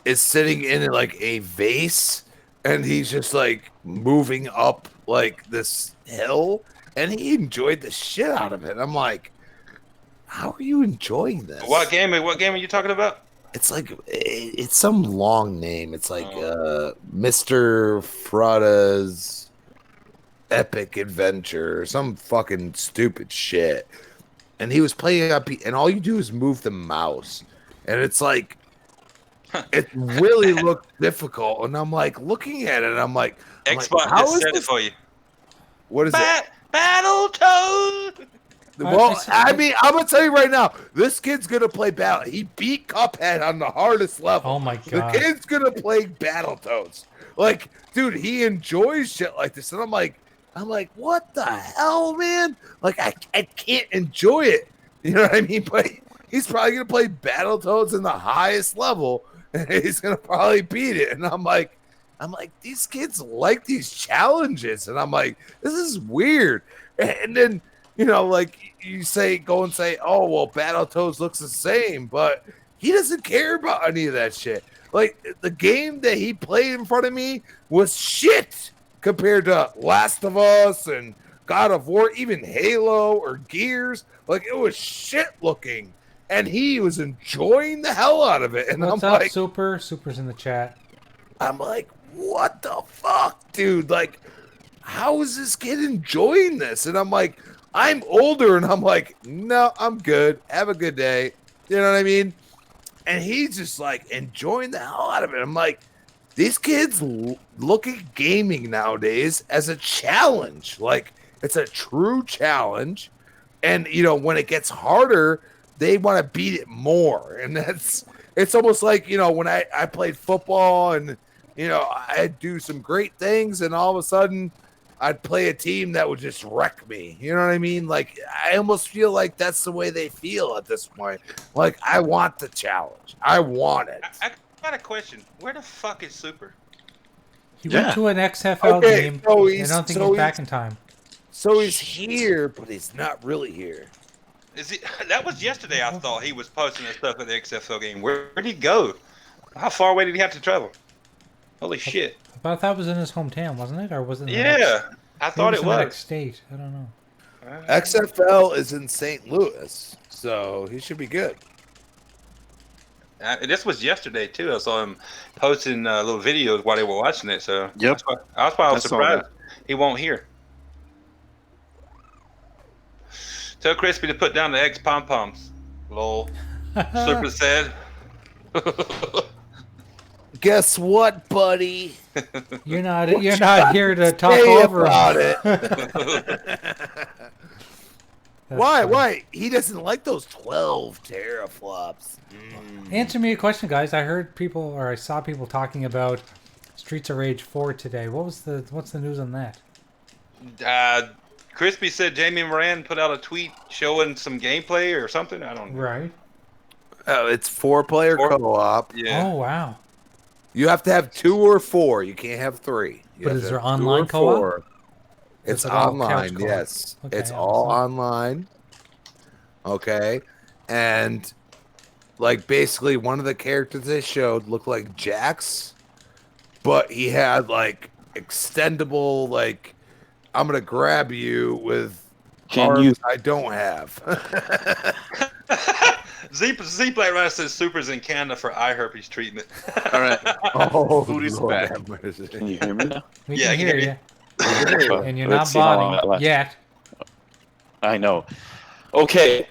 is sitting in like a vase, and he's just like moving up like this hill, and he enjoyed the shit out of it. I'm like, how are you enjoying this? What game are you talking about? It's like it's some long name. It's like Mr. Frada's Epic Adventure or some fucking stupid shit. And he was playing up, and all you do is move the mouse, and it's like it really looked difficult. And I'm like looking at it, and I'm like, Xbox how just is said it this? for you. What is it? Battletoad. Well, I mean, I'm gonna tell you right now, this kid's gonna play Battle. He beat Cuphead on the hardest level. Oh my The god. kid's gonna play Battletoads. Like, dude, he enjoys shit like this, and I'm like, what the hell, man? Like, I can't enjoy it. You know what I mean? But he's probably gonna play Battletoads in the highest level, and he's gonna probably beat it. And I'm like, these kids like these challenges, and I'm like, this is weird. And then, you know, like you go and say, oh, well, Battletoads looks the same, but he doesn't care about any of that shit. Like, the game that he played in front of me was shit compared to Last of Us and God of War, even Halo or Gears. Like, it was shit looking, and he was enjoying the hell out of it. And What's I'm up, like, Super? Super's in the chat. I'm like, what the fuck, dude? Like, how is this kid enjoying this? And I'm like, I'm older, and I'm like, no, I'm good. Have a good day. You know what I mean? And he's just like enjoying the hell out of it. I'm like, these kids look at gaming nowadays as a challenge. Like, it's a true challenge. And, you know, when it gets harder, they want to beat it more. And it's almost like, you know, when I played football and, you know, I'd do some great things, and all of a sudden I'd play a team that would just wreck me. You know what I mean? Like, I almost feel like that's the way they feel at this point. Like, I want the challenge. I want it. I got a question. Where the fuck is Super? He went to an XFL Okay, game. so I don't think he's back in time. So he's here, but he's not really here. Is he? That was yesterday. I thought he was posting that stuff at the XFL game. Where'd he go? How far away did he have to travel? Holy shit! I thought that was in his hometown, wasn't it? Or was it? Yeah, I thought it in the next was. state. I don't know. XFL is in St. Louis, so he should be good. This was yesterday too. I saw him posting little videos while they were watching it. So Yep. that's why I was I saw surprised he won't hear. Tell Crispy to put down the X pom poms. Lol. Super said. Guess what, buddy? You're not here to talk Say over about him. it. That's Why? funny. Why? He doesn't like those 12 teraflops. Answer me a question, guys. I saw people talking about Streets of Rage 4 today. What's the news on that? Crispy said Jamie Moran put out a tweet showing some gameplay or something. I don't know. Right. Oh, it's 4-player co-op. Yeah. Oh wow. You have to have 2 or 4. You can't have 3. You But have is to there have 2 online or co-op? 4. It's Is it all online, couch co-op? yes. Okay, It's I all understand. online. Okay. And like basically one of the characters they showed looked like Jax, but he had like extendable, like, I'm gonna grab you with arms I don't have. Z Black Rider says Super's in Canada for eye herpes treatment. All right. Oh, Booty's Lord back. have mercy. Can you hear me now? We Yeah, I can can hear hear you. And you're Let's not see how long that botting lasts. yet. I know. Okay.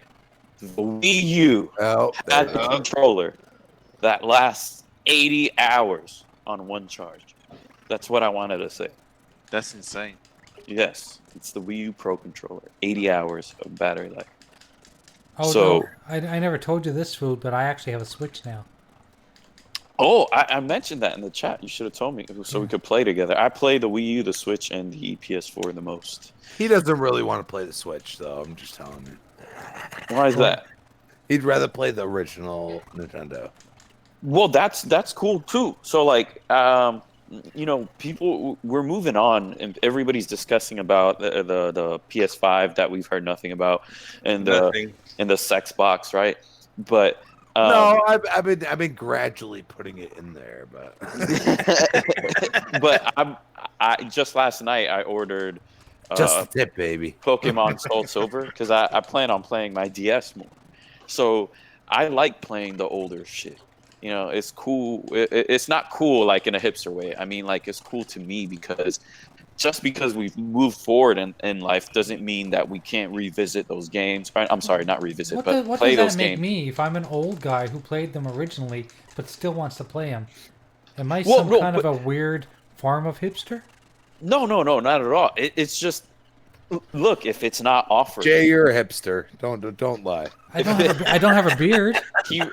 The Wii U Oh, had the controller that lasts 80 hours on one charge. That's what I wanted to say. That's insane. Yes, it's the Wii U Pro controller. 80 hours of battery life. Oh, So- no. I never told you this, Food, but I actually have a Switch now. Oh, I mentioned that in the chat. You should have told me so we could play together. I play the Wii U, the Switch, and the PS4 the most. He doesn't really want to play the Switch, though. I'm just telling you. Why is that? He'd rather play the original Nintendo. Well, that's cool too. So like, you know, we're moving on, and everybody's discussing about the PS5 that we've heard nothing about, and the sex box, right? But no, I've been gradually putting it in there, but but I just last night I ordered just a tip, baby. Pokemon Soul Silver because I plan on playing my DS more. So I like playing the older shit. You know, it's cool. It's not cool like in a hipster way. I mean, like, it's cool to me because just because we've moved forward in life doesn't mean that we can't revisit those games. I'm sorry, not revisit, What but what play does those that make games. me if I'm an old guy who played them originally but still wants to play them? Am I some kind of a weird form of hipster? No, not at all. It's just, look, if it's not offered. Jay, you're a hipster. Don't lie. I don't have a beard.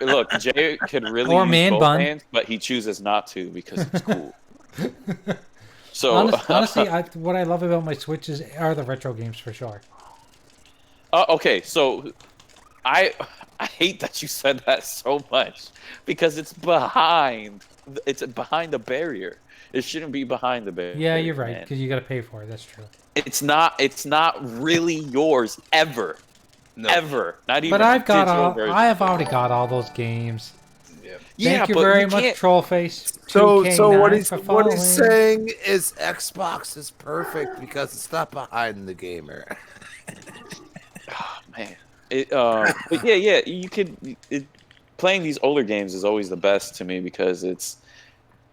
Look, Jay could really Or use man both bun. hands, but he chooses not to because it's cool. So honestly, what I love about my Switch are the retro games for sure. Okay, so I hate that you said that so much because it's behind the barrier. It shouldn't be behind the barrier. Yeah, you're right, because you got to pay for it. That's true. It's not really yours ever. No. Ever. Not even. But I have already got all those games. Yeah. Thank you very much, Trollface. So what he's saying is Xbox is perfect because it's not behind the gamer. Oh, man. But yeah, you could. Playing these older games is always the best to me because it's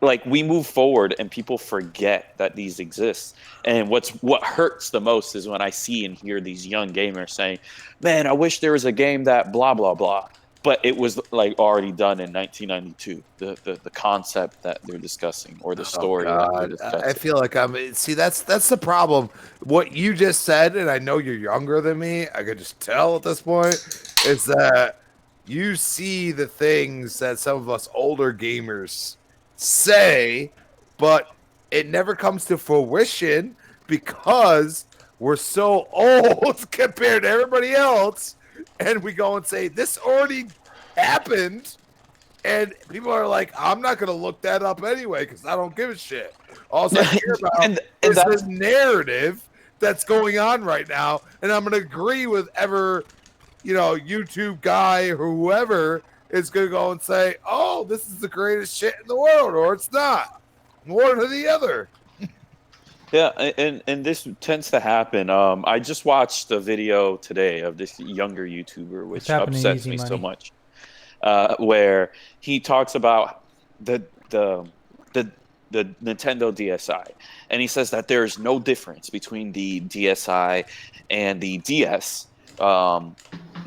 like we move forward and people forget that these exist. And what hurts the most is when I see and hear these young gamers saying, "Man, I wish there was a game that blah blah blah." But it was like already done in 1992. The concept that they're discussing or the story that they're discussing. I feel like that's the problem. What you just said, and I know you're younger than me. I could just tell at this point is that you see the things that some of us older gamers say, but it never comes to fruition because we're so old compared to everybody else. And we go and say, this already happened. And people are like, I'm not going to look that up anyway because I don't give a shit. All I care about is this narrative that's going on right now. And I'm going to agree with YouTube guy or whoever is going to go and say, oh, this is the greatest shit in the world, or it's not. One or the other. Yeah, and this tends to happen. I just watched a video today of this younger YouTuber, which upsets me so much, where he talks about the Nintendo DSi, and he says that there is no difference between the DSi and the DS.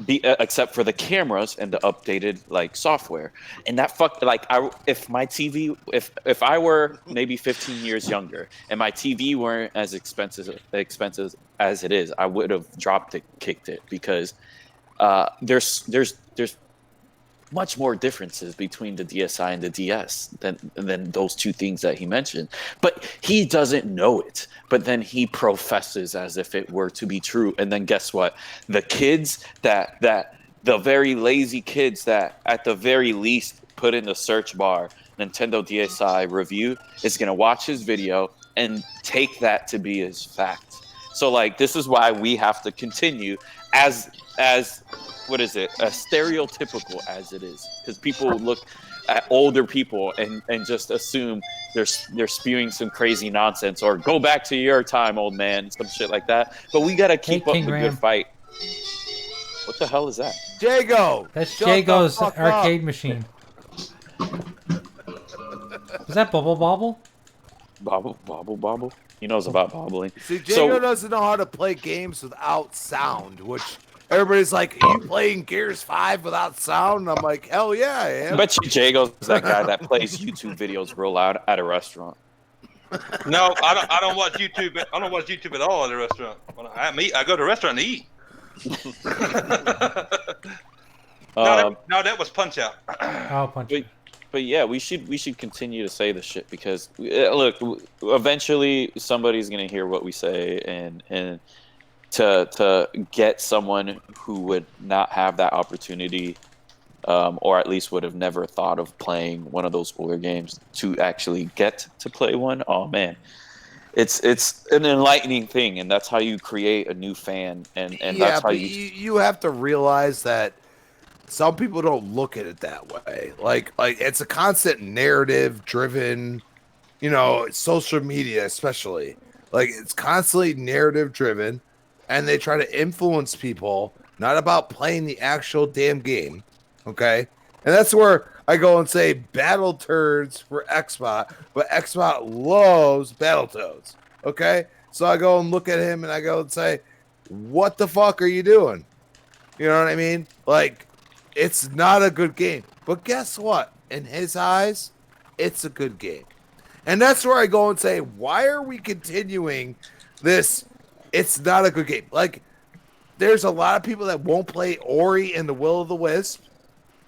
Except for the cameras and the updated software, and that if I were maybe 15 years younger and my TV weren't as expensive as it is, I would have kicked it because there's much more differences between the DSi and the DS than those two things that he mentioned. But he doesn't know it. But then he professes as if it were to be true. And then guess what? The kids the very lazy kids that at the very least put in the search bar Nintendo DSi review is going to watch his video and take that to be as fact. So this is why we have to continue as what is it? As stereotypical as it is, because people look at older people and just assume they're spewing some crazy nonsense or go back to your time, old man, some shit like that. But we gotta keep up the good fight. What the hell is that? Jago. That's Jago's arcade machine. Is that Bubble Bobble? Bobble. He knows about bobbling. See, Jago doesn't know how to play games without sound, which everybody's like, are you playing Gears 5 without sound? And I'm like, hell yeah, I am. I bet you Jago's that guy that plays YouTube videos real loud at a restaurant. No, I don't watch YouTube. I don't watch YouTube at all at a restaurant. When I go to a restaurant to eat. No, that was Punch Out. Oh, Punch Out. But yeah, we should continue to say this shit because look, eventually somebody's gonna hear what we say, and to get someone who would not have that opportunity, or at least would have never thought of playing one of those older games to actually get to play one. Oh man, it's an enlightening thing, and that's how you create a new fan, and Yeah, that's how but you. you have to realize that some people don't look at it that way. Like it's a constant narrative driven, social media especially. Like it's constantly narrative driven, and they try to influence people, not about playing the actual damn game. Okay? And that's where I go and say battle turds for Xbot, but Xbot loves Battletoads. Okay? So I go and look at him and I go and say, what the fuck are you doing? You know what I mean? Like, it's not a good game. But guess what? In his eyes, it's a good game. And that's where I go and say, why are we continuing this? It's not a good game. Like, there's a lot of people that won't play Ori and the Will of the Wisp,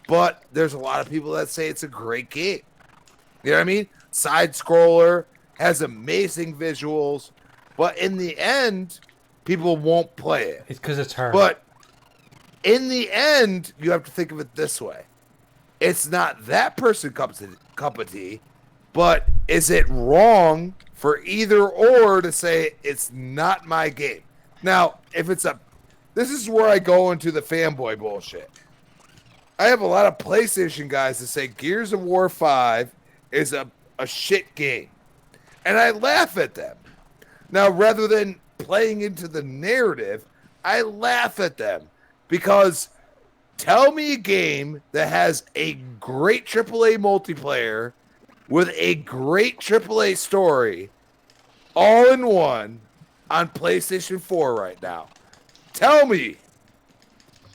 but there's a lot of people that say it's a great game. You know what I mean? Side scroller, has amazing visuals, but in the end, people won't play it. It's because it's hard. But in the end, you have to think of it this way. It's not that person cup of tea, but is it wrong for either or to say it's not my game? Now, if it's this is where I go into the fanboy bullshit. I have a lot of PlayStation guys that say Gears of War 5 is a shit game. And I laugh at them. Now, rather than playing into the narrative, I laugh at them because tell me a game that has a great AAA multiplayer with a great AAA story all in one on PlayStation 4 right now. Tell me.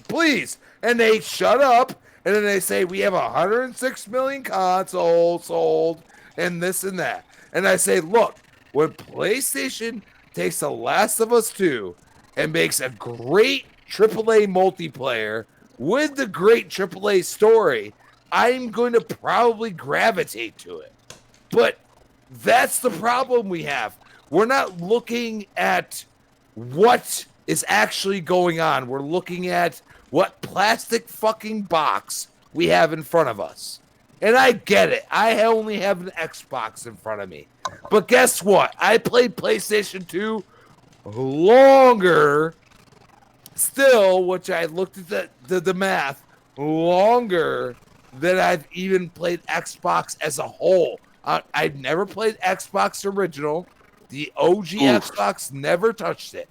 Please. And they shut up and then they say we have 106 million consoles sold and this and that. And I say, look, when PlayStation takes The Last of Us 2 and makes a great AAA multiplayer with the great AAA story, I'm going to probably gravitate to it. But that's the problem we have. We're not looking at what is actually going on. We're looking at what plastic fucking box we have in front of us. And I get it. I only have an Xbox in front of me. But guess what? I played PlayStation 2 longer still, which I looked at the math, longer than I've even played Xbox as a whole. I've never played Xbox original. The OG Xbox never touched it.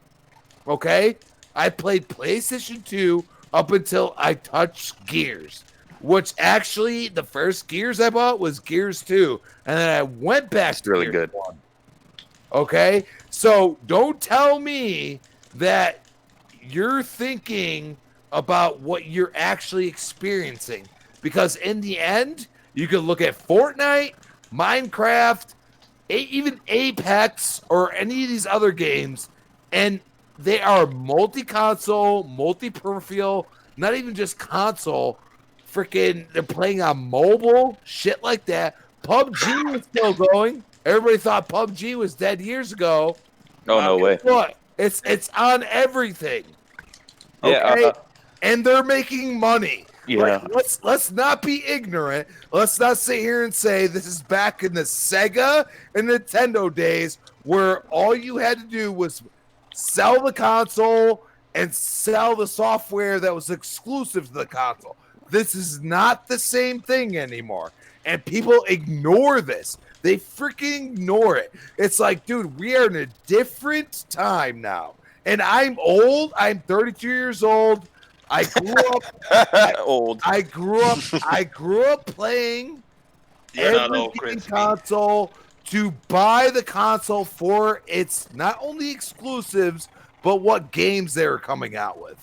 Okay? I played PlayStation 2 up until I touched Gears. Which actually, the first Gears I bought was Gears 2. And then I went back to really Gears good. 1. Okay? So don't tell me that you're thinking about what you're actually experiencing. Because in the end, you can look at Fortnite, Minecraft, even Apex, or any of these other games, and they are multi-console, multi-peripheral, not even just console. Freaking, they're playing on mobile, shit like that. PUBG is still going. Everybody thought PUBG was dead years ago. Oh, no way. What? It's on everything. Okay? Yeah, and they're making money. Yeah. Like, let's not be ignorant. Let's not sit here and say this is back in the Sega and Nintendo days where all you had to do was sell the console and sell the software that was exclusive to the console. This is not the same thing anymore. And people ignore this. They freaking ignore it. It's like, dude, we are in a different time now. And I'm old. I'm 32 years old. I grew up old. I grew up playing You're not every old, game Crispy. console to buy the console for its not only exclusives, but what games they were coming out with.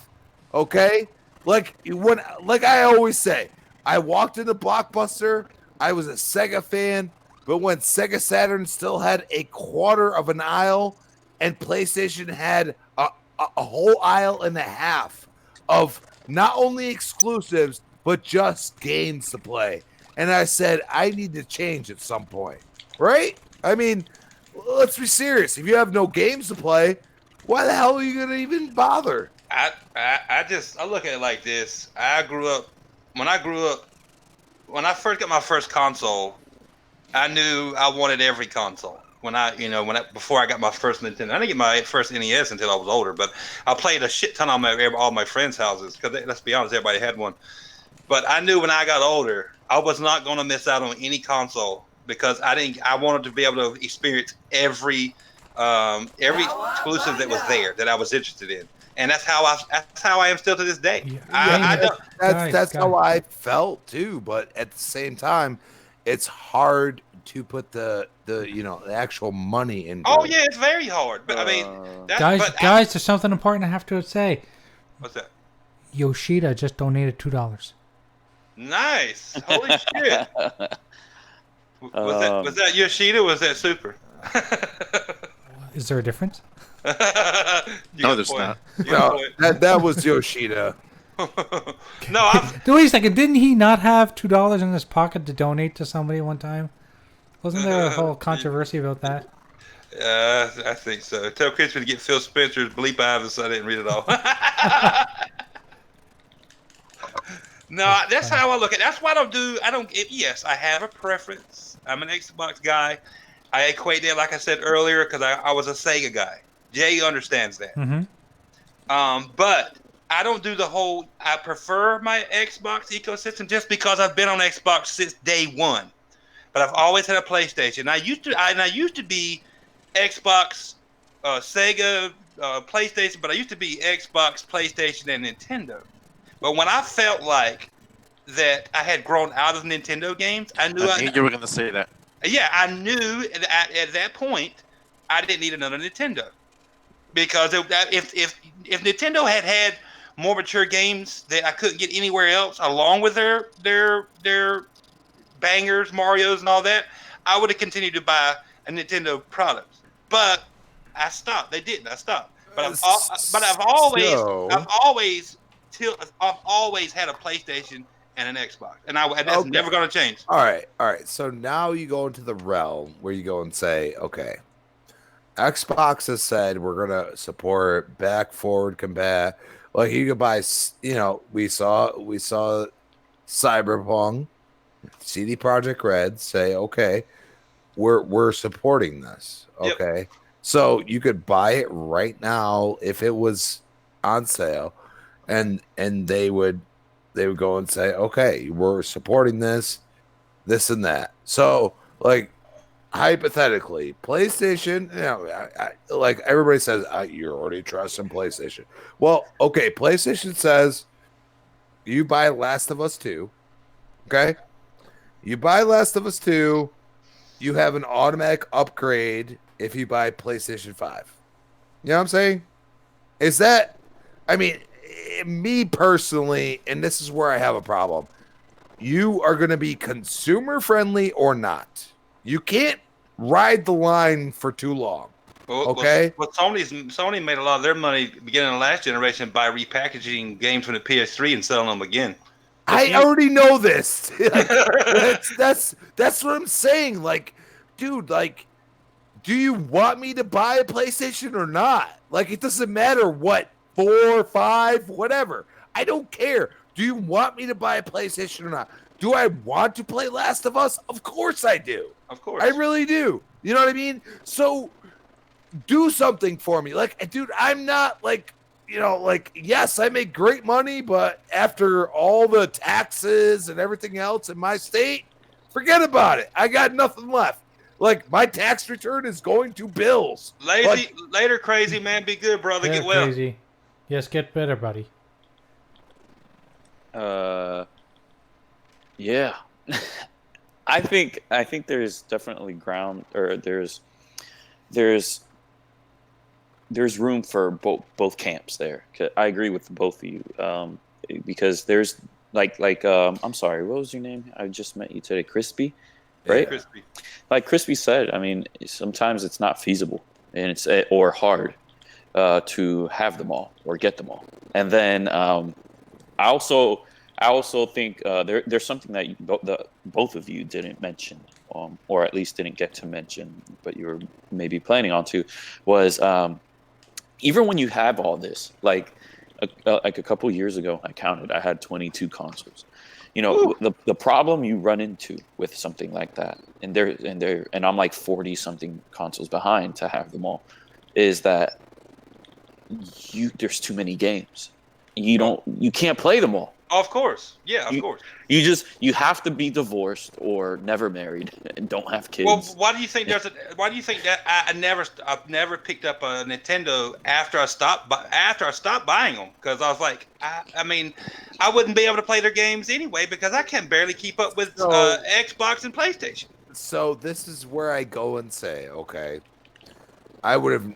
Okay? Like I always say, I walked into Blockbuster, I was a Sega fan, but when Sega Saturn still had a quarter of an aisle and PlayStation had a whole aisle and a half of not only exclusives, but just games to play. and I said I need to change at some point, right? I mean, let's be serious. If you have no games to play, why the hell are you gonna even bother? I look at it like this. When I first got my first console, I knew I wanted every console. Before I got my first Nintendo, I didn't get my first NES until I was older. But I played a shit ton on all my friends' houses because let's be honest, everybody had one. But I knew when I got older, I was not going to miss out on any console because I wanted to be able to experience every exclusive that was there that I was interested in, and that's how I am still to this day. Yeah. That's how I felt too. But at the same time, it's hard to put the actual money in. Oh yeah, it's very hard. But I mean, guys, there's something important I have to say. What's that? Yoshida just donated $2. Nice. Holy shit. Was that Yoshida or was that Super? Is there a difference? No, there's not. No, that was Yoshida. Wait a second. Didn't he not have $2 in his pocket to donate to somebody one time? Wasn't there a whole controversy about that? I think so. Tell Crispy to get Phil Spencer's bleep out of it so I didn't read it all. No, that's how I look at it. That's why yes, I have a preference. I'm an Xbox guy. I equate that, like I said earlier, because I was a Sega guy. Jay understands that. Mm-hmm. But I don't do I prefer my Xbox ecosystem just because I've been on Xbox since day one. But I've always had a PlayStation. I used to be Xbox, Sega, PlayStation, but I used to be Xbox, PlayStation, and Nintendo. But when I felt like that I had grown out of Nintendo games, I knew you were going to say that. Yeah, I knew at that point I didn't need another Nintendo because if Nintendo had more mature games that I couldn't get anywhere else, along with their bangers, Mario's, and all that, I would have continued to buy a Nintendo product. But I stopped. They didn't. I stopped. But I've always had a PlayStation and an Xbox, and that's never going to change. All right. So now you go into the realm where you go and say, okay, Xbox has said we're going to support back forward combat. Like you could buy, we saw Cyberpunk, CD Projekt Red say, okay, we're supporting this. Okay, yep. So you could buy it right now if it was on sale, and they would go and say, okay, we're supporting this and that. So like hypothetically, PlayStation, like everybody says, you're already trusting PlayStation. Well, okay, PlayStation says you buy Last of Us 2. Okay, you buy Last of Us 2, you have an automatic upgrade if you buy PlayStation 5. You know what I'm saying? Is that, I mean, me personally, and this is where I have a problem, you are going to be consumer friendly or not. You can't ride the line for too long. Okay? Well, Sony made a lot of their money beginning of last generation by repackaging games from the PS3 and selling them again. I already know this. That's what I'm saying. Like, dude, like, do you want me to buy a PlayStation or not? Like, it doesn't matter what, 4, 5, whatever. I don't care. Do you want me to buy a PlayStation or not? Do I want to play Last of Us? Of course I do. Of course. I really do. You know what I mean? So do something for me. Like, dude, I'm not like, yes, I make great money, but after all the taxes and everything else in my state, forget about it. I got nothing left. Like, my tax return is going to bills. Later, crazy man. Be good, brother. Get well. Crazy. Yes, get better, buddy. Yeah. I think there's definitely ground, or there's room for both camps there. I agree with both of you, because there's like I'm sorry, what was your name? I just met you today, Crispy, right? Yeah, Crispy. Like Crispy said, I mean, sometimes it's not feasible and or hard to have them all or get them all. And then I I also think there's something that both of you didn't mention, or at least didn't get to mention, but you were maybe planning on to, was even when you have all this, like a couple years ago, I counted, I had 22 consoles. You know, the problem you run into with something like that, and I'm like 40 something consoles behind to have them all, is that there's too many games. You can't play them all. Of course, yeah, of course. You have to be divorced or never married and don't have kids. Well, why do you think that I've never picked up a Nintendo after I stopped buying them? Because I was like, I mean, I wouldn't be able to play their games anyway because I can barely keep up with Xbox and PlayStation. So this is where I go and say, okay, I would have,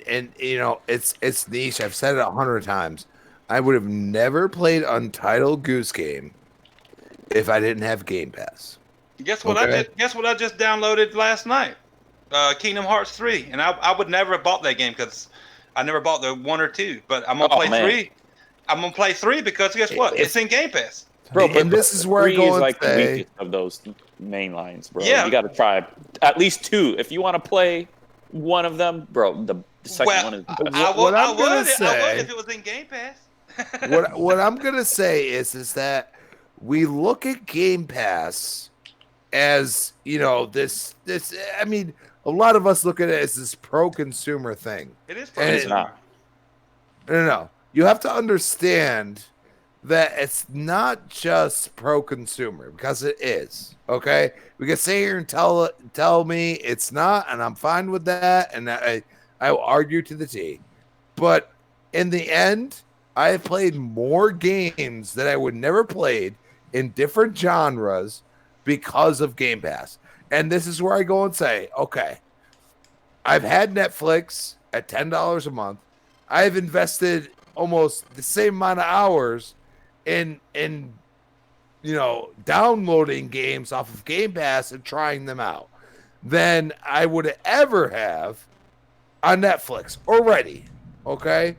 and you know, it's niche. I've said it 100 times. I would have never played Untitled Goose Game if I didn't have Game Pass. Guess what I did? Guess what I just downloaded last night? Kingdom Hearts 3, and I would never have bought that game because I never bought the 1 or 2. But I'm gonna play 3. I'm gonna play 3 because guess what? It's in Game Pass. Bro, and this is where I go and like say, the weakest of those main lines, bro. Yeah. You got to try at least 2 if you want to play one of them, bro. The second one is the best. I would if it was in Game Pass. what I'm gonna say is that we look at Game Pass as, you know, this. I mean, a lot of us look at it as this pro-consumer thing. It is pro-consumer. No. You have to understand that it's not just pro-consumer, because it is. Okay, we can sit here and tell me it's not, and I'm fine with that, and I will argue to the T. But in the end, I have played more games that I would never played in different genres because of Game Pass. And this is where I go and say, okay, I've had Netflix at $10 a month. I've invested almost the same amount of hours in you know, downloading games off of Game Pass and trying them out than I would ever have on Netflix already. Okay?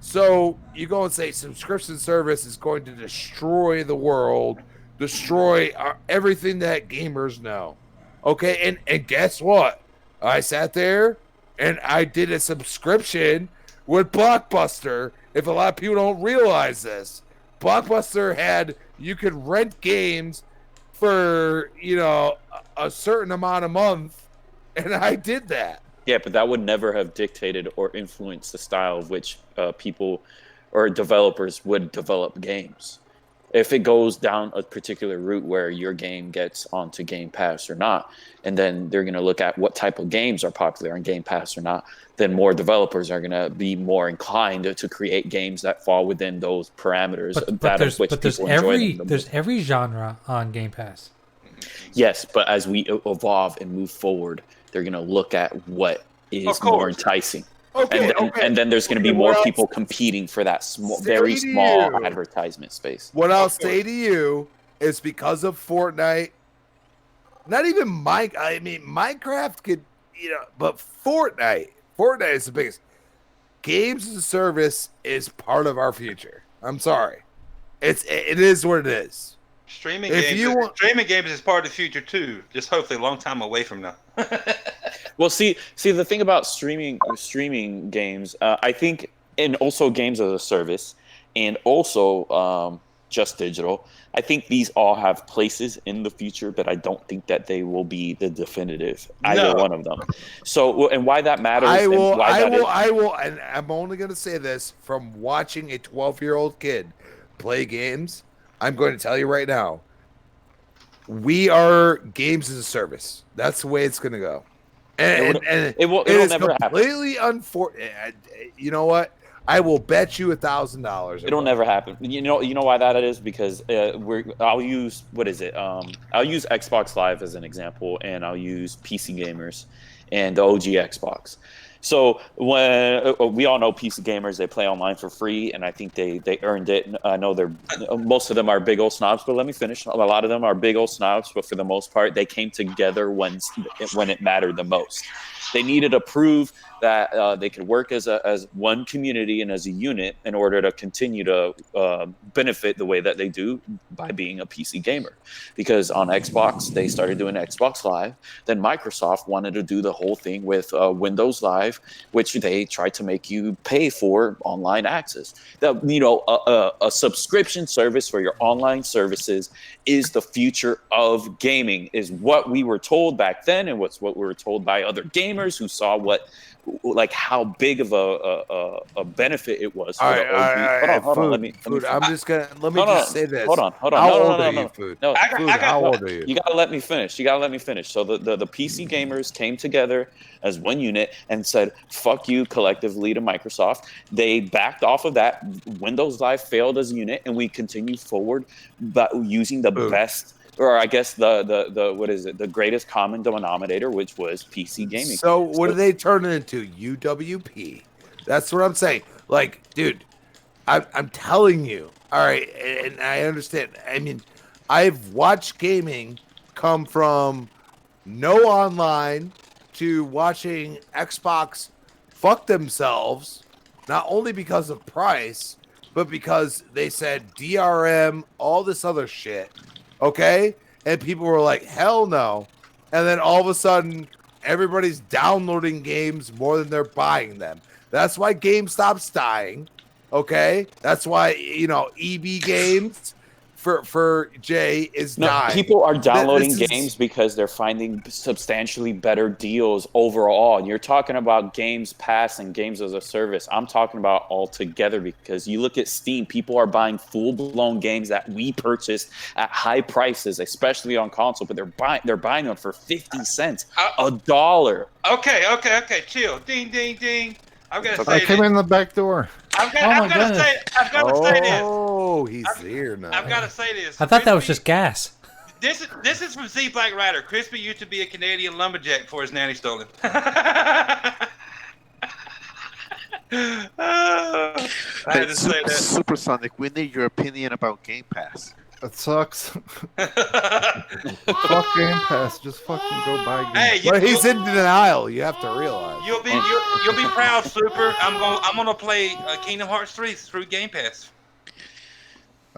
So you go and say subscription service is going to destroy the world, destroy everything that gamers know. Okay, and guess what? I sat there and I did a subscription with Blockbuster. If a lot of people don't realize this, Blockbuster had, you could rent games for, you know, a certain amount a month, and I did that. Yeah, but that would never have dictated or influenced the style of which people or developers would develop games. If it goes down a particular route where your game gets onto Game Pass or not, and then they're going to look at what type of games are popular on Game Pass or not, then more developers are going to be more inclined to create games that fall within those parameters. There's every genre on Game Pass. Yes, but as we evolve and move forward, they're going to look at what is more enticing. And then there's going to be more people competing for that very small advertisement space. What I'll say to you is because of Fortnite, not even Minecraft could, you know, but Fortnite is the biggest. Games as a service is part of our future. I'm sorry. It is what it is. Streaming games is part of the future too. Just hopefully a long time away from now. Well, see, the thing about streaming games, I think, and also games as a service, and also just digital, I think these all have places in the future, but I don't think that they will be the definitive either one of them. So, and why that matters? I will, and I'm only going to say this from watching a 12-year-old kid play games. I'm going to tell you right now, we are games as a service. That's the way it's going to go. And it'll never happen. Completely unfortunate. You know what? I will bet you $1,000. It'll never happen. You know why that is? Because I'll use I'll use Xbox Live as an example, and I'll use PC gamers and the OG Xbox. So when we all know PC gamers, they play online for free, and I think they earned it. I know most of them are big old snobs, but let me finish. A lot of them are big old snobs, but for the most part, they came together when it mattered the most. They needed to prove that they could work as one community and as a unit in order to continue to benefit the way that they do by being a PC gamer. Because on Xbox, they started doing Xbox Live. Then Microsoft wanted to do the whole thing with Windows Live, which they tried to make you pay for online access. That, you know, a subscription service for your online services is the future of gaming, is what we were told back then, and what we were told by other gamers who saw how big of a benefit it was for the OG. Hold on, let me just say this. Hold on. How old are you, Food? No, how old are you? You gotta let me finish. So the PC gamers came together as one unit and said, fuck you collectively to Microsoft. They backed off of that. Windows Live failed as a unit, and we continue forward but using the best, or I guess the greatest common denominator, which was PC gaming. So what do they turn it into? UWP. That's what I'm saying. Like, dude, I'm telling you. All right, and I understand. I mean, I've watched gaming come from no online to watching Xbox fuck themselves, not only because of price, but because they said DRM, all this other shit. Okay? And people were like, hell no. And then all of a sudden, everybody's downloading games more than they're buying them. That's why GameStop's dying. Okay? That's why, you know, EB Games for Jay is dying. People are downloading games because they're finding substantially better deals overall. And you're talking about Games Pass and games as a service. I'm talking about all together, because you look at Steam, people are buying full-blown games that we purchased at high prices, especially on console, but they're buying them for 50 cents, $1. Okay, chill. Ding, ding, ding. I've got to say I came in the back door. I've got to say this. Oh, he's here now. I've got to say this. I thought that was just gas. This is from Z Black Rider. Crispy used to be a Canadian lumberjack before his nanny stole him. I had to say that. Supersonic, we need your opinion about Game Pass. That sucks. Fuck Game Pass. Just fucking go buy Game Pass. But he's in denial. You have to realize. You'll be proud, Super. I'm gonna play Kingdom Hearts 3 through Game Pass.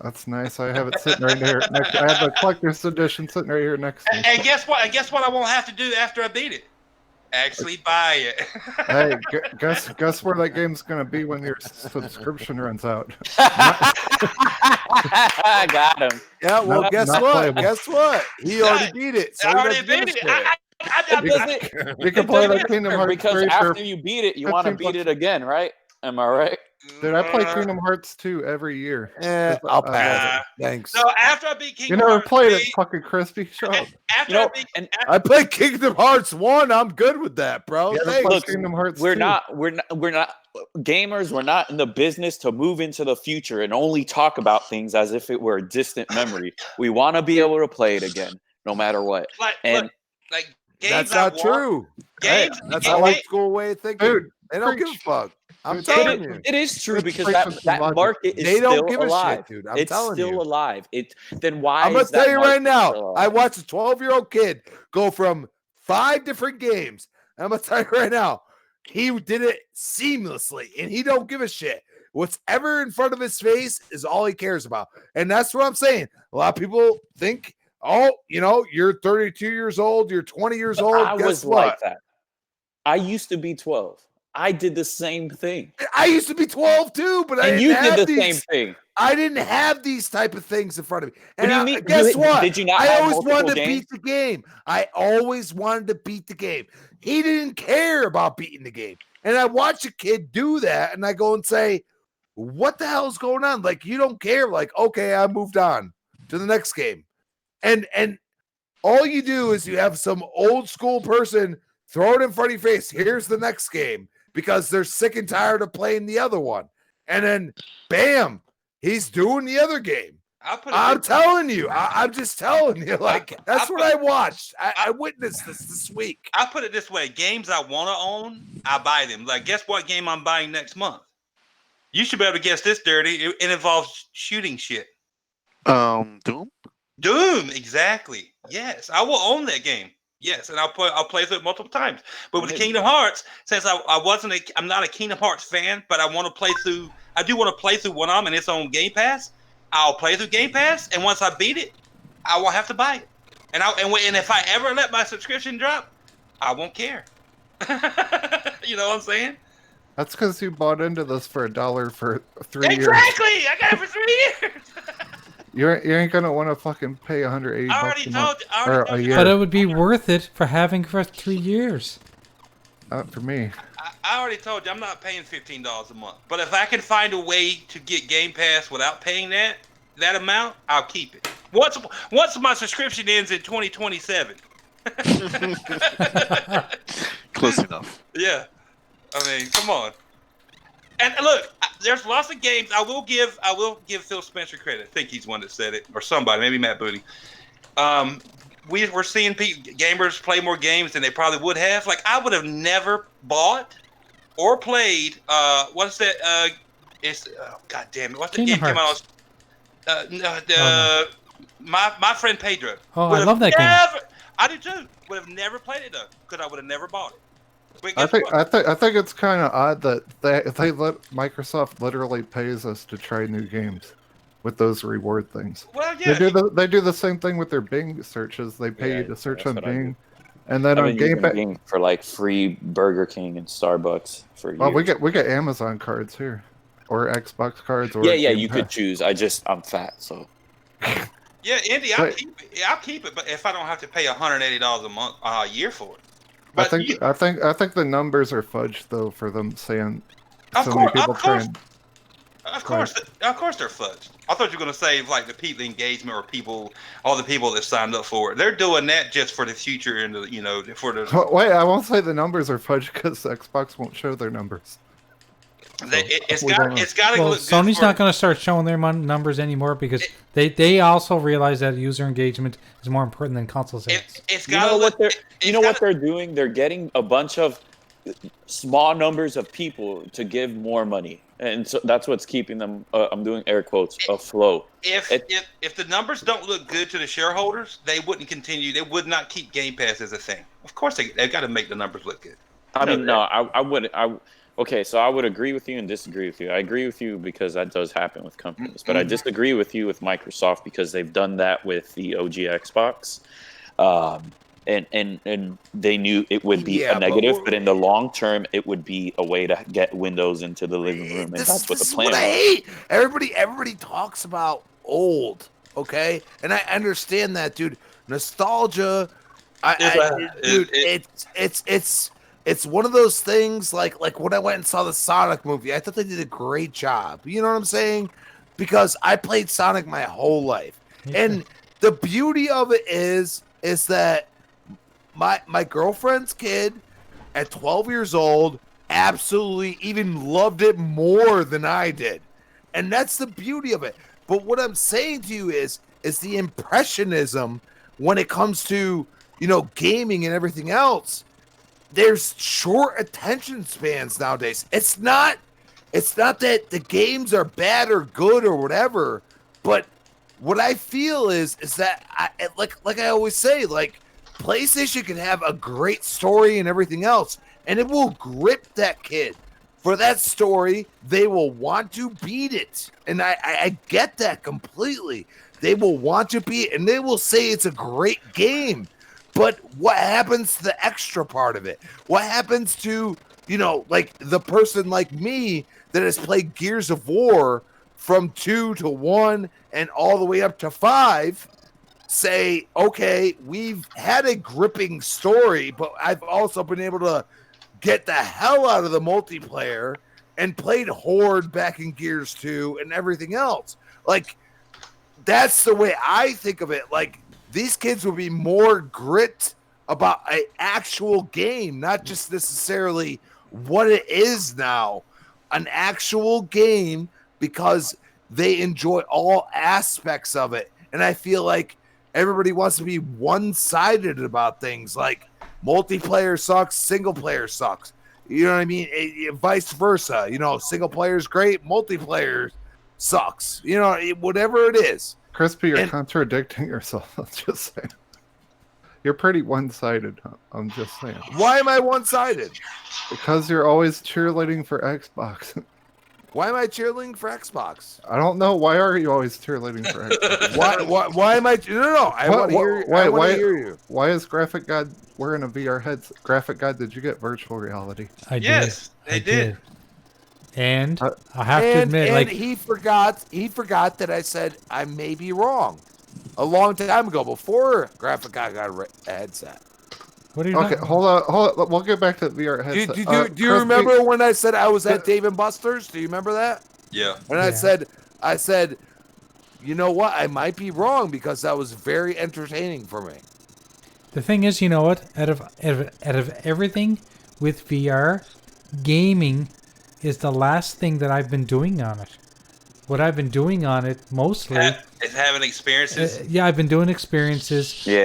That's nice. I have it sitting right here. I have the collector's edition sitting right here next to me. And guess what? I won't have to do after I beat it. Actually buy it. Hey, guess where that game's gonna be when your subscription runs out? I got him. Yeah, well, guess what? He already beat it. So I already beat it. You can play that Kingdom Hearts because 3 after you beat it, you want to beat it again, right? Am I right? Dude, I play Kingdom Hearts 2 every year. I'll pass it. Thanks. So after I beat Kingdom You never Hearts played 3, it, fucking Crispy. Shut up. I played Kingdom Hearts 1. I'm good with that, bro. Look, Kingdom Hearts we're 2. not gamers. We're not in the business to move into the future and only talk about things as if it were a distant memory. We want to be able to play it again, no matter what. Games that's not true. Games, that's an old school way of thinking. Dude, they don't give a fuck. I'm Dude, telling you. It is true, because Preach that logic. market is They still don't give a alive. shit, dude. I'm It's telling still you. alive. Then why? I'm gonna is that tell you right market now. still alive? I watched a 12-year-old kid go from 5 different games. I'm gonna tell you right now. He did it seamlessly, and he don't give a shit. What's ever in front of his face is all he cares about, and that's what I'm saying. A lot of people think, oh, you know, you're 32 years old, you're 20 years old. I Guess was what? like that. I used to be 12. I did the same thing. I used to be 12 too, but I And didn't you have did the these. same thing. I didn't have these type of things in front of me. What And do you mean? guess what? Did you not I have always multiple wanted to games? beat the game. I always wanted to beat the game. He didn't care about beating the game. And I watch a kid do that, and I go and say, what the hell is going on? Like, you don't care. Like, okay, I moved on to the next game. And all you do is you have some old school person throw it in front of your face. Here's the next game, because they're sick and tired of playing the other one. And then, bam, he's doing the other game. I'm telling you. I'm just telling you. Like, that's what I watched. I witnessed this week. I'll put it this way. Games I want to own, I buy them. Like, guess what game I'm buying next month? You should be able to guess this, Dirty. It involves shooting shit. Doom? Doom, exactly. Yes, I will own that game. Yes, and I'll play through it multiple times. But with Kingdom Hearts, since I'm not a Kingdom Hearts fan, but I want to play through. I do want to play through one of them, and it's on Game Pass. I'll play through Game Pass, and once I beat it, I won't have to buy it. And if I ever let my subscription drop, I won't care. You know what I'm saying? That's because you bought into this for $1 for 3 years. Exactly. I got it for 3 years. You ain't gonna want to fucking pay 180 bucks a month or a year. But it would be worth it for having for 3 years. Not for me. I already told you I'm not paying $15 a month. But if I can find a way to get Game Pass without paying that amount, I'll keep it. Once my subscription ends in 2027. Close enough. Yeah. I mean, come on. And look, there's lots of games. I will give Phil Spencer credit. I think he's one that said it, or somebody, maybe Matt Booty. We're seeing gamers play more games than they probably would have. Like, I would have never bought or played. What's that? God damn it! What's the game came out? My friend Pedro. Oh, I love that game. I do too. Would have never played it though, because I would have never bought it. I think it's kind of odd that they let Microsoft literally pays us to try new games with those reward things. Well, yeah. They do the same thing with their Bing searches. They pay you to search on Bing, and then on Game Pass for like free Burger King and Starbucks for years. Oh, we get Amazon cards here, or Xbox cards. Or yeah, Game you Pass. could choose. I'm fat, so. Yeah, Indy, I'll keep it, but if I don't have to pay $180 a month, a year for it. But I think the numbers are fudged though for them saying so many people trying. Of course, they're fudged. I thought you were going to say like the people engagement or all the people that signed up for it. They're doing that just for the future and for the. Wait, I won't say the numbers are fudged because Xbox won't show their numbers. It's got to look good. Sony's not going to start showing their numbers anymore because they also realize that user engagement is more important than console sales. You know what they're doing? They're getting a bunch of small numbers of people to give more money, and so that's what's keeping them. I'm doing air quotes afloat. If the numbers don't look good to the shareholders, they wouldn't continue. They would not keep Game Pass as a thing. Of course, they've got to make the numbers look good. I wouldn't. Okay, so I would agree with you and disagree with you. I agree with you because that does happen with companies, but I disagree with you with Microsoft because they've done that with the OG Xbox, and they knew it would be a negative, but in the long term, it would be a way to get Windows into the living room, and that's what the plan was. I hate. Everybody talks about old, okay, and I understand that, dude. Nostalgia, It's one of those things like when I went and saw the Sonic movie, I thought they did a great job. You know what I'm saying? Because I played Sonic my whole life. And the beauty of it is that my girlfriend's kid at 12 years old absolutely even loved it more than I did. And that's the beauty of it. But what I'm saying to you is the impressionism when it comes to, gaming and everything else. There's short attention spans nowadays. It's not that the games are bad or good or whatever, but what I feel is that like I always say, like PlayStation can have a great story and everything else, and it will grip that kid for that story. They will want to beat it, and I get that completely. They will want to beat it, and they will say it's a great game. But what happens to the extra part of it? What happens to, like the person like me that has played Gears of War from 2 to 1 and all the way up to 5, say, okay, we've had a gripping story, but I've also been able to get the hell out of the multiplayer and played Horde back in Gears 2 and everything else. Like, that's the way I think of it. Like, these kids will be more grit about an actual game, not just necessarily what it is now. An actual game because they enjoy all aspects of it. And I feel like everybody wants to be one-sided about things. Like multiplayer sucks, single player sucks. You know what I mean? Vice versa. Single player is great, multiplayer sucks. Whatever it is. Crispy, you're contradicting yourself. Let's just say. You're pretty one-sided. I'm just saying. Why am I one-sided? Because you're always cheerleading for Xbox. Why am I cheerleading for Xbox? I don't know. Why are you always cheerleading for Xbox? Why am I? No. I want to hear. I want to hear you. Why is Graphic God wearing a VR headset? Graphic God, did you get virtual reality? I Yes, did. they did. And I have to admit, and like he forgot that I said I may be wrong a long time ago before Graphic God got a headset. what are you Okay, talking hold on. We'll get back to the VR Do headset. you remember when I said I was at Dave and Buster's? Do you remember that? Yeah. And I said, you know what? I might be wrong because that was very entertaining for me. The thing is, you know what? Out of everything with VR, gaming is the last thing that I've been doing on it. What I've been doing on it mostly Is having experiences. yeah, I've been doing experiences. We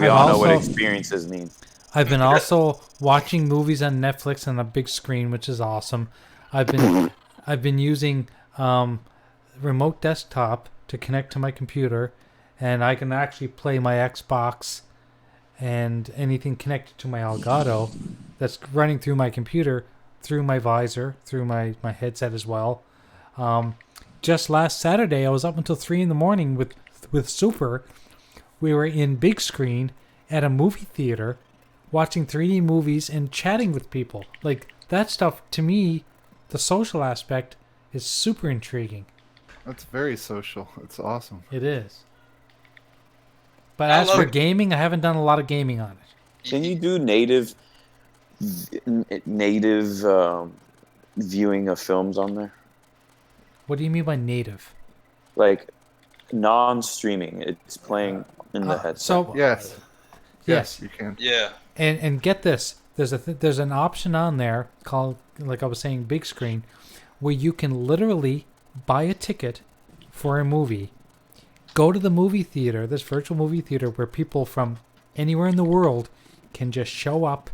all know what experiences mean. I've been also watching movies on Netflix on a big screen, which is awesome. I've been using remote desktop to connect to my computer, and I can actually play my Xbox and anything connected to my Elgato that's running through my computer, through my visor, through my headset as well. Just last Saturday, I was up until 3 a.m. with Super. We were in big screen at a movie theater, watching 3D movies and chatting with people. Like, that stuff, to me, the social aspect is super intriguing. That's very social. It's awesome. It is. But as for gaming, I haven't done a lot of gaming on it. Can you do native viewing of films on there? What do you mean by native? Like non-streaming. It's playing in the headset. So yes, you can. Yeah. And get this, there's an option on there called, like I was saying, big screen, where you can literally buy a ticket for a movie, go to the movie theater, this virtual movie theater where people from anywhere in the world can just show up.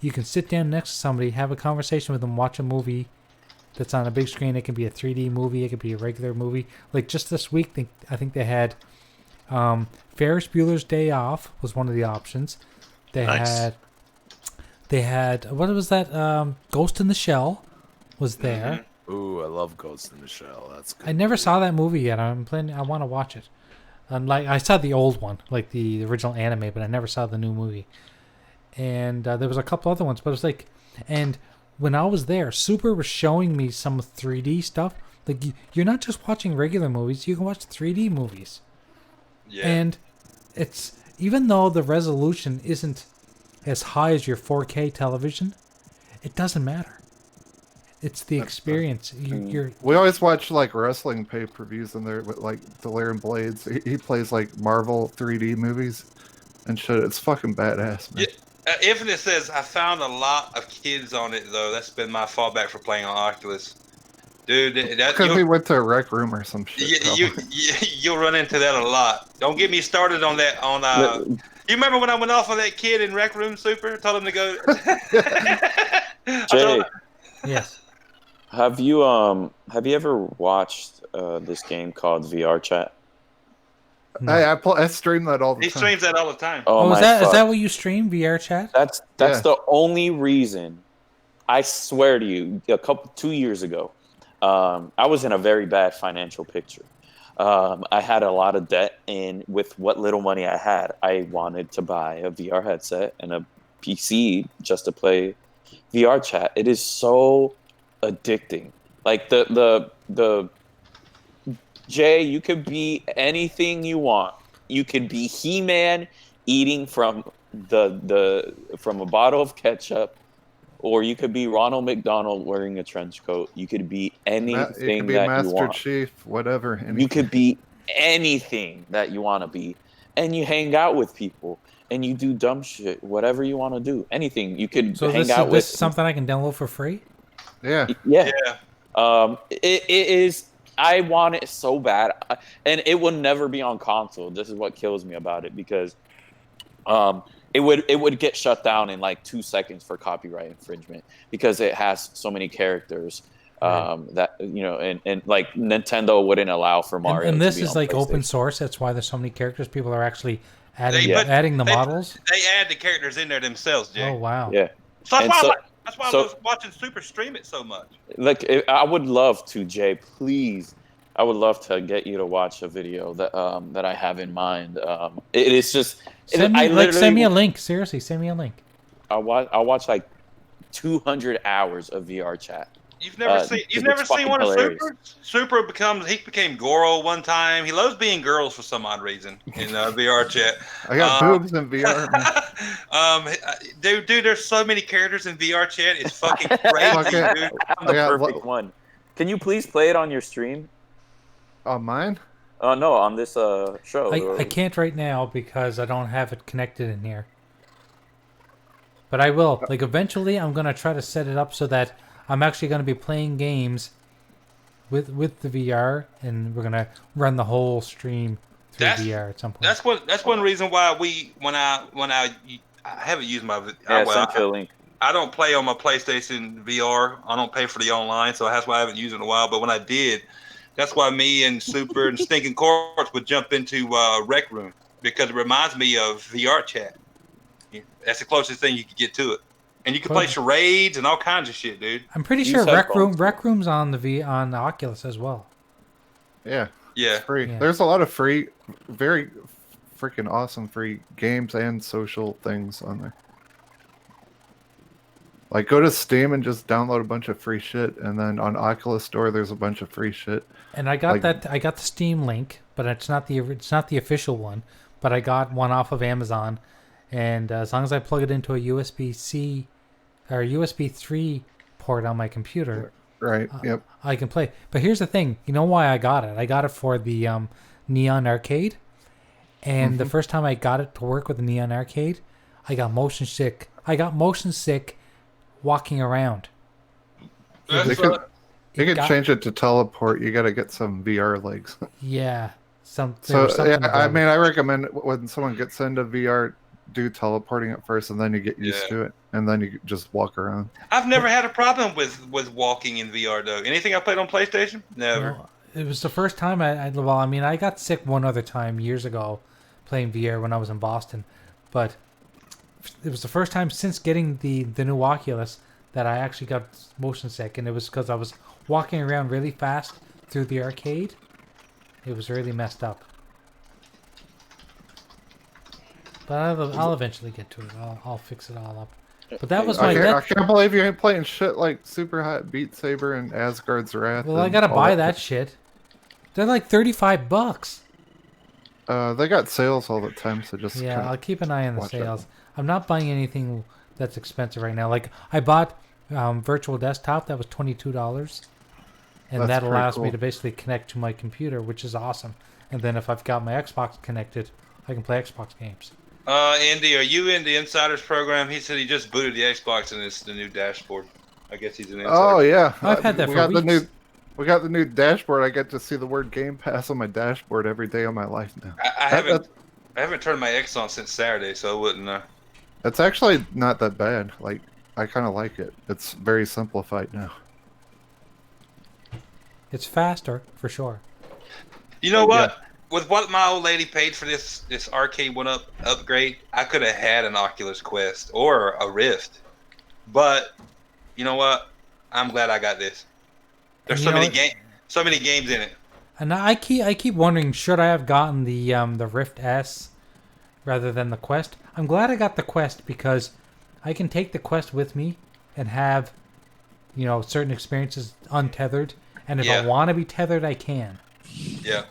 You can sit down next to somebody, have a conversation with them, watch a movie that's on a big screen. It can be a 3D movie, it could be a regular movie. Like just this week, I think they had Ferris Bueller's Day Off was one of the options. They had what was that? Ghost in the Shell was there. Ooh, I love Ghost in the Shell. That's good. I never saw that movie yet. I want to watch it. Like I saw the old one, like the original anime, but I never saw the new movie. And there was a couple other ones, but it was like, and when I was there, Super was showing me some 3D stuff. Like you're not just watching regular movies; you can watch 3D movies. Yeah. And it's, even though the resolution isn't as high as your 4K television, it doesn't matter. It's the experience. We always watch like wrestling pay-per-views in there with like Delirium Blades. He plays like Marvel 3D movies and shit. It's fucking badass, man. Yeah. Infinite says, I found a lot of kids on it, though. That's been my fallback for playing on Oculus. Dude, Because we went to a rec room or some shit. You'll run into that a lot. Don't get me started on that. You remember when I went off on that kid in Rec Room, Super? Told him to go. Jay, yes. Have you ever watched this game called VR Chat? No. I stream that all the time. He streams that all the time. Oh, is that what you stream, VR Chat? That's the only reason. I swear to you, 2 years ago, I was in a very bad financial picture. I had a lot of debt, and with what little money I had, I wanted to buy a VR headset and a PC just to play VR Chat. It is so addicting. Like the Jay, you could be anything you want. You could be He-Man eating from from a bottle of ketchup, or you could be Ronald McDonald wearing a trench coat. You could be anything that Master you want. Chief, whatever. Anything. You could be anything that you want to be, and you hang out with people, and you do dumb shit, whatever you want to do. Anything you could hang out with. This is something I can download for free? Yeah. It is. I want it so bad, and it will never be on console. This is what kills me about it, because it would get shut down in like 2 seconds for copyright infringement, because it has so many characters that and like Nintendo wouldn't allow for Mario. And this is like open source. That's why there's so many characters. People are actually Adding the models. They add the characters in there themselves, Jay. Oh wow. Yeah. So And that's why I was watching Super stream it so much. Like, I would love to, Jay. Please, I would love to get you to watch a video that I have in mind. It's just Send me a link. Seriously, send me a link. I'll watch like 200 hours of VR chat. You've never seen one of Super? Super became Goro one time. He loves being girls for some odd reason in VR chat. I got boobs in VR. Man. Dude, there's so many characters in VR chat. It's fucking crazy, dude. I'm the perfect one. Can you please play it on your stream? On mine? No, on this show. I can't right now because I don't have it connected in here. But I will. Like, eventually, I'm gonna try to set it up so that I'm actually going to be playing games with the VR, and we're going to run the whole stream through VR at some point. That's one reason why when I haven't used my link. I don't play on my PlayStation VR. I don't pay for the online, so that's why I haven't used it in a while. But when I did, that's why me and Super and Stinking Corpse would jump into Rec Room, because it reminds me of VR chat. That's the closest thing you could get to it. And you can play charades and all kinds of shit, dude. I'm pretty sure Rec Room's on the Oculus as well. Yeah. Yeah. It's free. Yeah. There's a lot of free, very freaking awesome free games and social things on there. Like, go to Steam and just download a bunch of free shit, and then on Oculus Store there's a bunch of free shit. And I got I got the Steam link, but it's not the official one. But I got one off of Amazon. And as long as I plug it into a USB-C or USB 3 port on my computer, right? Yep, I can play. But here's the thing: you know why I got it? I got it for the Neon Arcade, and the first time I got it to work with the Neon Arcade, I got motion sick. Walking around. You can change it to teleport. You got to get some VR legs. Yeah, I mean, I recommend when someone gets into VR, do teleporting at first, and then you get used to it, and then you just walk around. I've never had a problem with walking in VR though. Anything I played on PlayStation? Never. No, it was the first time I got sick one other time years ago playing VR when I was in Boston, but it was the first time since getting the new Oculus that I actually got motion sick, and it was because I was walking around really fast through the arcade. It was really messed up. But I'll eventually get to it. I'll fix it all up. But that was my... I can't believe you ain't playing shit like Super Hot Beat Saber and Asgard's Wrath. Well, I gotta buy that shit. They're like $35. They got sales all the time, so just... Yeah, I'll keep an eye on the sales. I'm not buying anything that's expensive right now. Like, I bought Virtual Desktop. That was $22. And that allows me to basically connect to my computer, which is awesome. And then if I've got my Xbox connected, I can play Xbox games. Andy, are you in the Insiders program? He said he just booted the Xbox and it's the new dashboard. I guess he's an insider. Oh yeah, I've had that for weeks. We got the new dashboard. I get to see the word Game Pass on my dashboard every day of my life now. I haven't turned my X on since Saturday, so I wouldn't know. It's actually not that bad. Like, I kind of like it. It's very simplified now. It's faster for sure. You know what? Yeah. With what my old lady paid for this arcade one-up upgrade, I could have had an Oculus Quest or a Rift. But you know what? I'm glad I got this. There's so many games in it. And I keep wondering, should I have gotten the Rift S rather than the Quest? I'm glad I got the Quest because I can take the Quest with me and have, certain experiences untethered. And if I want to be tethered, I can. Yeah.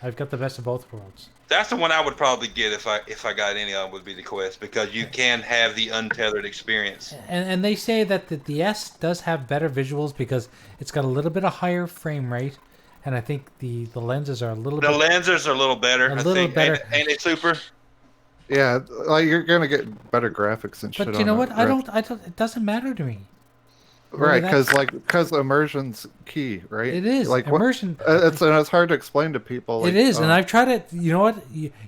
I've got the best of both worlds. That's the one I would probably get if I got any of them, would be the Quest, because you can have the untethered experience. And they say that the S does have better visuals because it's got a little bit of higher frame rate, and I think the lenses are a little better. Ain't it Super? Yeah, like you're gonna get better graphics and shit. But you know what? I don't. It doesn't matter to me. Right, because immersion's key, right? It is. Like immersion. It's hard to explain to people. It is, and I've tried it. You know what?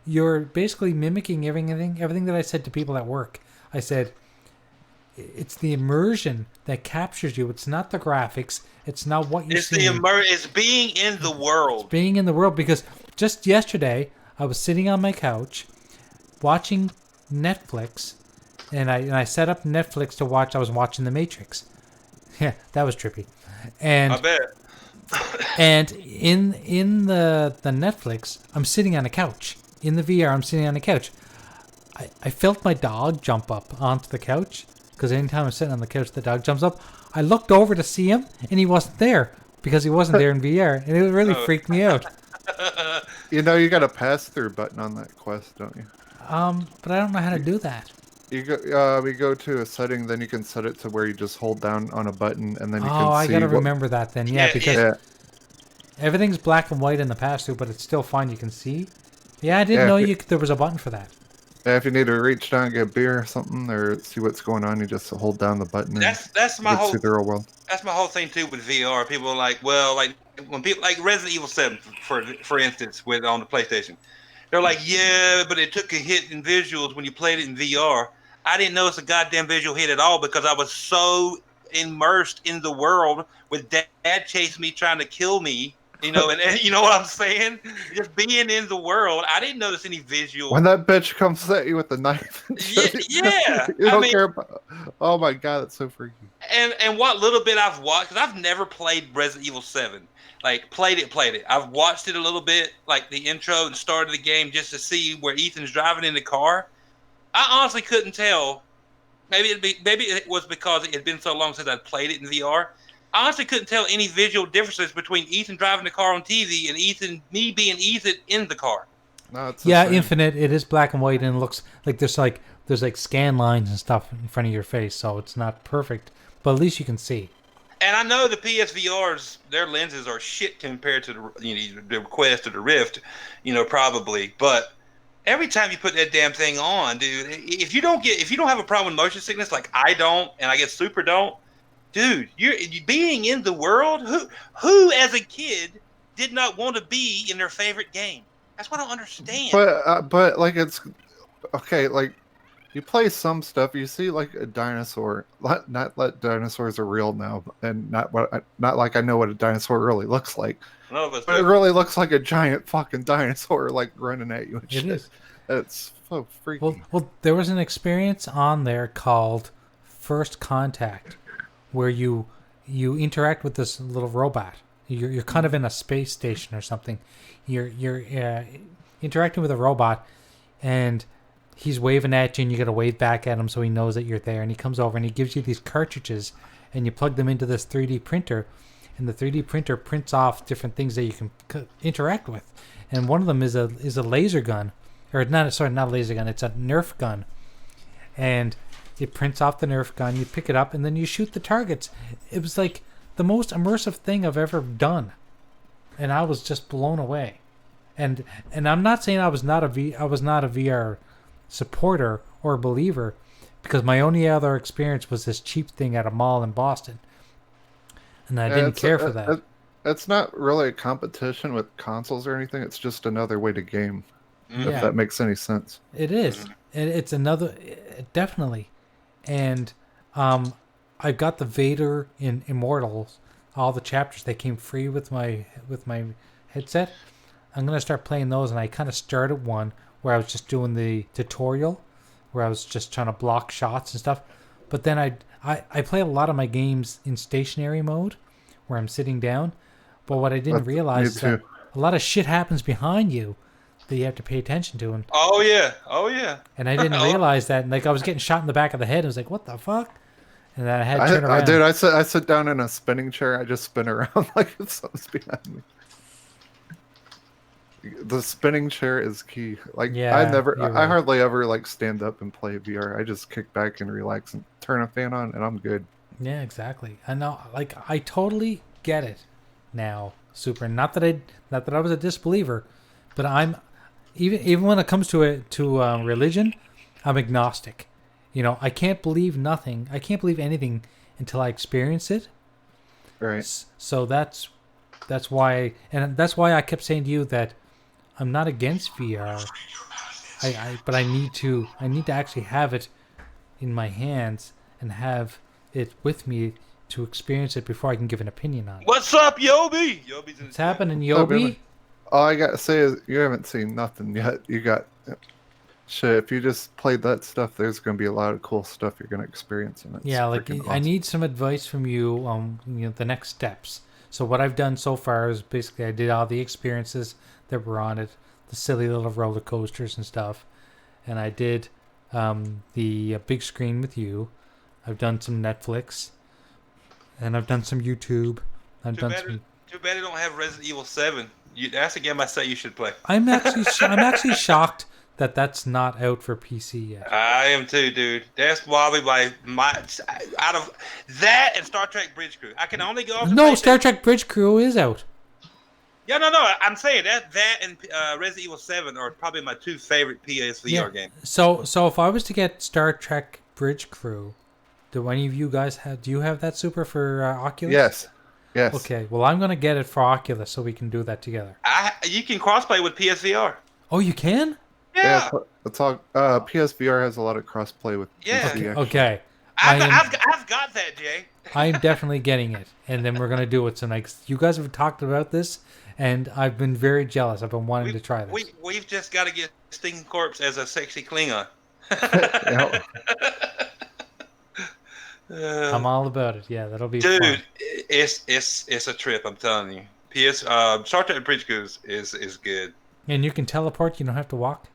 You're basically mimicking everything that I said to people at work. I said, it's the immersion that captures you. It's not the graphics. It's not what you see. It's being in the world. It's being in the world, because just yesterday I was sitting on my couch, watching Netflix, and I set up Netflix to watch. I was watching The Matrix. Yeah, that was trippy. And I bet. and in the Netflix, I'm sitting on a couch. In the VR, I'm sitting on a couch. I felt my dog jump up onto the couch, because anytime I'm sitting on the couch, the dog jumps up. I looked over to see him, and he wasn't there, because he wasn't there in VR, and it really freaked me out. You know, you got a pass-through button on that Quest, don't you? But I don't know how to do that. You go, we go to a setting, then you can set it to where you just hold down on a button, and then you can see. Oh, I gotta remember that then. Yeah, because Yeah. everything's black and white in the pass-through, but it's still fine. You can see. Yeah, I didn't know there was a button for that. Yeah, if you need to reach down and get a beer or something, or see what's going on, you just hold down the button. That's my and whole. see the real world. That's my whole thing too with VR. People are like, well, like when people like Resident Evil 7, for instance, with on the PlayStation, they're like, yeah, but it took a hit in visuals when you played it in VR. I didn't notice a goddamn visual hit at all because I was so immersed in the world with Dad chasing me, trying to kill me. You know, and you know what I'm saying? Just being in the world, I didn't notice any visual. When that bitch comes at you with the knife, and shit, yeah, you don't care about. Oh my god, that's so freaky. And what little bit I've watched, because I've never played Resident Evil 7. Like, played it. I've watched it a little bit, like the intro and start of the game, just to see where Ethan's driving in the car. I honestly couldn't tell. Maybe it was because it had been so long since I'd played it in VR. I honestly couldn't tell any visual differences between Ethan driving the car on TV and me being Ethan in the car. No, it's Infinite. It is black and white, and it looks like there's scan lines and stuff in front of your face, so it's not perfect, but at least you can see. And I know the PSVRs, their lenses are shit compared to the Quest or the Rift, probably. But every time you put that damn thing on, dude, if you don't have a problem with motion sickness like I don't, and I guess Super don't. Dude, you're being in the world. Who as a kid did not want to be in their favorite game? That's what I don't understand. But like it's okay. Like you play some stuff, you see like a dinosaur. Not that dinosaurs are real now, and not like I know what a dinosaur really looks like. None of us. But it really looks like a giant fucking dinosaur like running at you. And It shit. is. It's so freaky. Well, there was an experience on there called First Contact, where you interact with this little robot. You're kind of in a space station or something. You're interacting with a robot, and he's waving at you, and you got to wave back at him so he knows that you're there. And he comes over and he gives you these cartridges, and you plug them into this 3D printer, and the 3D printer prints off different things that you can interact with. And one of them is a laser gun, or not a laser gun. It's a Nerf gun, and it prints off the Nerf gun, you pick it up, and then you shoot the targets. It was like the most immersive thing I've ever done. And I was just blown away. And I'm not saying I was not a VR supporter or believer, because my only other experience was this cheap thing at a mall in Boston. And I didn't care for that. It's not really a competition with consoles or anything. It's just another way to game, Yeah. if that makes any sense. It is. And it's another, definitely. And I've got the Vader in Immortals, all the chapters. They came free with my headset. I'm gonna start playing those, and I kind of started one where I was just doing the tutorial, where I was just trying to block shots and stuff. But then I play a lot of my games in stationary mode, where I'm sitting down. But what I didn't realize is that a lot of shit happens behind you that you have to pay attention to. And oh yeah. And I didn't realize that. And like I was getting shot in the back of the head. I was like, what the fuck? And then I had to turn around. Dude, I sit down in a spinning chair. I just spin around like if something's behind me. The spinning chair is key. Like Yeah, I you're right. hardly ever like stand up and play VR. I just kick back and relax and turn a fan on, and I'm good. Yeah, exactly. I know. Like I totally get it now. Super. Not that I was a disbeliever, but I'm even when it comes to religion, I'm agnostic. I can't believe nothing. I can't believe anything until I experience it. Right. So that's why, and that's why I kept saying to you that I'm not against VR. But I need to actually have it in my hands and have it with me to experience it before I can give an opinion on it. What's up, Yobi? Yobi's in What's happening, What's up, Yobi? Yobi? All I gotta say is you haven't seen nothing yet. You got Shit, if you just played that stuff, there's going to be a lot of cool stuff you're going to experience in it. Yeah, like freaking I awesome. need some advice from you on the next steps. So what I've done so far is basically I did all the experiences that were on it, the silly little roller coasters and stuff, and I did the big screen with you. I've done some Netflix, and I've done some YouTube. I've done some. Too bad they don't have Resident Evil 7. That's a game I say you should play. I'm actually shocked that that's not out for PC yet. I am too, dude. That's probably out of that and Star Trek Bridge Crew. I can only go off. No, Star Trek Bridge Crew is out. Yeah, no. I'm saying that and Resident Evil 7 are probably my two favorite PSVR games. So if I was to get Star Trek Bridge Crew, do any of you guys have? Do you have that super for Oculus? Yes. Okay. Well, I'm gonna get it for Oculus so we can do that together. You can crossplay with PSVR. Oh, you can? Yeah. It's all, PSVR has a lot of crossplay with Yeah. PC, actually. Okay. I've got that, Jay. I'm definitely getting it, and then we're gonna do it tonight. You guys have talked about this, and I've been very jealous. I've been wanting to try this. We've just got to get Stinking Corpse as a sexy Klingon. Yeah. I'm all about it. Yeah, that'll be dude. fun. It's a trip. I'm telling you. Star Trek Bridge Crew is good. And you can teleport. You don't have to walk.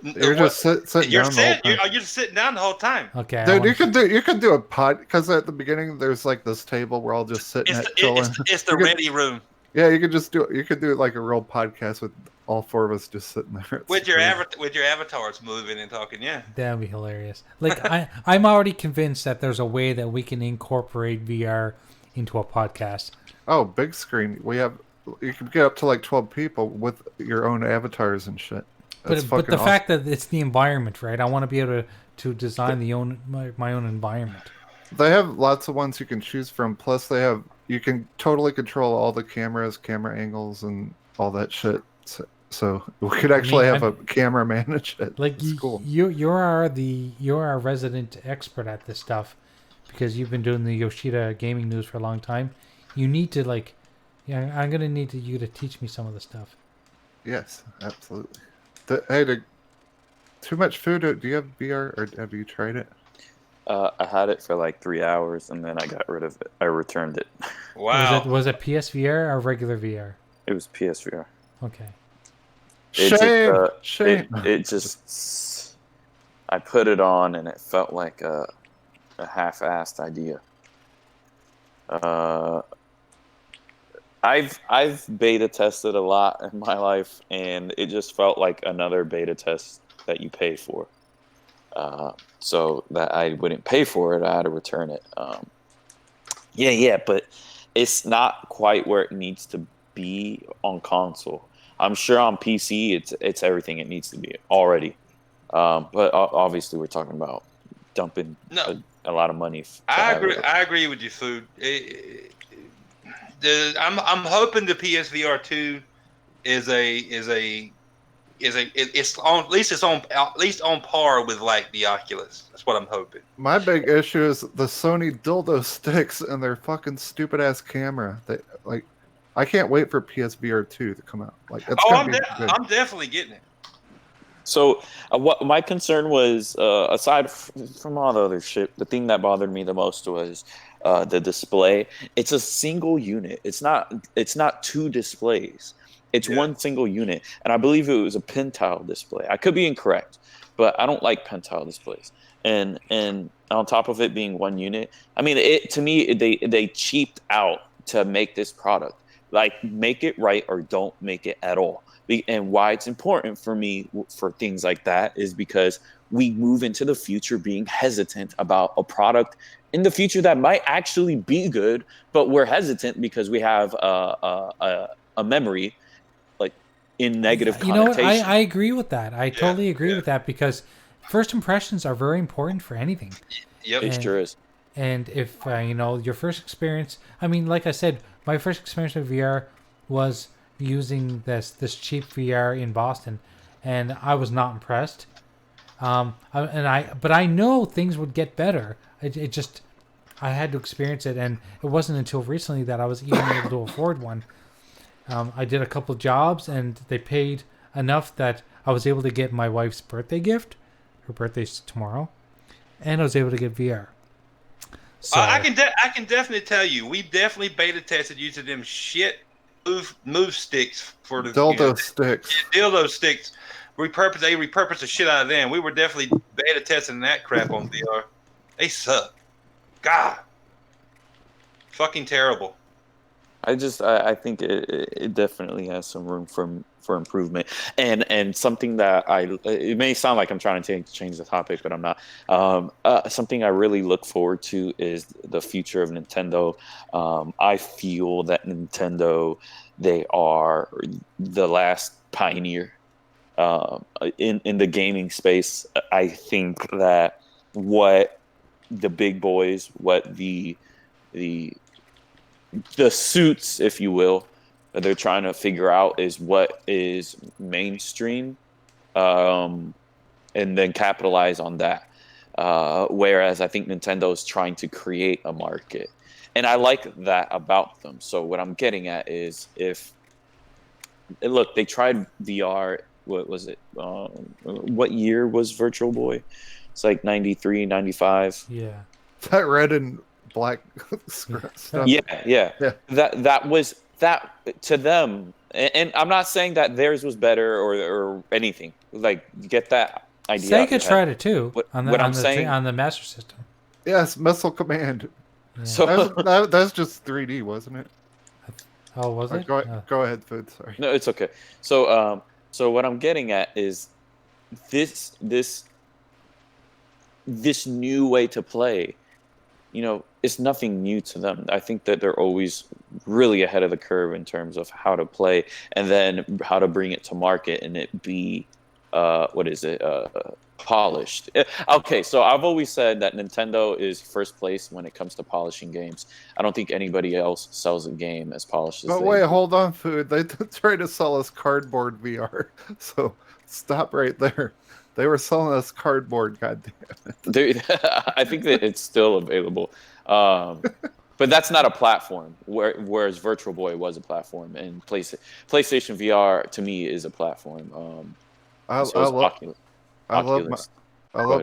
You're just sitting down the whole time. You're just sitting down the whole time. Okay. Dude, you could do a pod because at the beginning there's like this table where I'll just sit and chilling. It's the ready room. Yeah, you could just do it. You could do it like a real podcast with all four of us just sitting there. With your avatars moving and talking. Yeah. That'd be hilarious. Like I'm already convinced that there's a way that we can incorporate VR into a podcast. Oh, big screen. You can get up to like 12 people with your own avatars and shit. But the fact that it's the environment, right? I want to be able to design my own environment. They have lots of ones you can choose from. Plus, you can totally control all the cameras, camera angles, and all that shit. So we could actually have a camera manage it. Like it's cool. You're our resident expert at this stuff because you've been doing the Yoshida gaming news for a long time. You need to I'm gonna need you to teach me some of the stuff. Yes, absolutely. Too much food. Do you have VR or have you tried it? I had it for like 3 hours and then I got rid of it. I returned it. Wow. Was it PSVR or regular VR? It was PSVR. Okay. Shame. It just. I put it on and it felt like a half-assed idea. I've beta tested a lot in my life, and it just felt like another beta test that you pay for. So that I wouldn't pay for it, I had to return it. But it's not quite where it needs to be on console. I'm sure on PC it's everything it needs to be already. But obviously we're talking about dumping a lot of money. I agree with you, Food. I'm hoping the PSVR 2 is at least on par with like the Oculus. That's what I'm hoping. My big issue is the Sony dildo sticks and their fucking stupid ass camera. I can't wait for PSVR 2 to come out. I'm definitely getting it. So what my concern was, aside from all the other shit, the thing that bothered me the most was the display. It's a single unit. It's not two displays. It's one single unit, and I believe it was a pin-tile display. I could be incorrect, but I don't like pin-tile displays. And on top of it being one unit, I mean, to me they cheaped out to make this product. Like, make it right or don't make it at all. And why it's important for me for things like that is because we move into the future being hesitant about a product in the future that might actually be good, but we're hesitant because we have a memory like in negative connotation. You know what? I agree with that. I totally agree with that because first impressions are very important for anything. Yep, it sure is. And if your first experience, I mean, like I said, my first experience with VR was using this cheap VR in Boston, and I was not impressed. But I know things would get better. I had to experience it, and it wasn't until recently that I was even able to afford one. I did a couple jobs, and they paid enough that I was able to get my wife's birthday gift. Her birthday's tomorrow, and I was able to get VR. So I can definitely tell you, we definitely beta tested using them shit move sticks for the Dildo sticks. Dildo sticks. They repurposed the shit out of them. We were definitely beta testing that crap on VR. They suck. God, fucking terrible. I think it definitely has some room for improvement, and something that it may sound like I'm trying to change the topic, but I'm not. Something I really look forward to is the future of Nintendo. I feel that Nintendo, they are the last pioneer in the gaming space. I think that what the big boys, what the suits, if you will, that they're trying to figure out is what is mainstream, and then capitalize on that. Whereas I think Nintendo is trying to create a market, and I like that about them. So what I'm getting at is look, they tried VR. What was it? What year was Virtual Boy? It's like 93, 95. yeah. That red and black stuff. Yeah. That was that to them, and I'm not saying that theirs was better or anything. Like, you get that idea. Sega tried it too on the Master System. Yes, Missile Command. Yeah. So That's just 3D, wasn't it? Oh, was it? Go ahead, Food. Sorry. no, it's okay. So what I'm getting at is this new way to play. It's nothing new to them. I think that they're always really ahead of the curve in terms of how to play and then how to bring it to market and it be, polished. Okay, so I've always said that Nintendo is first place when it comes to polishing games. I don't think anybody else sells a game as polished as But they wait, do. hold on, Food. They try to sell us cardboard VR. So stop right there. They were selling us cardboard, goddamn it. I think that it's still available. But that's not a platform, whereas Virtual Boy was a platform, and PlayStation VR to me is a platform. I love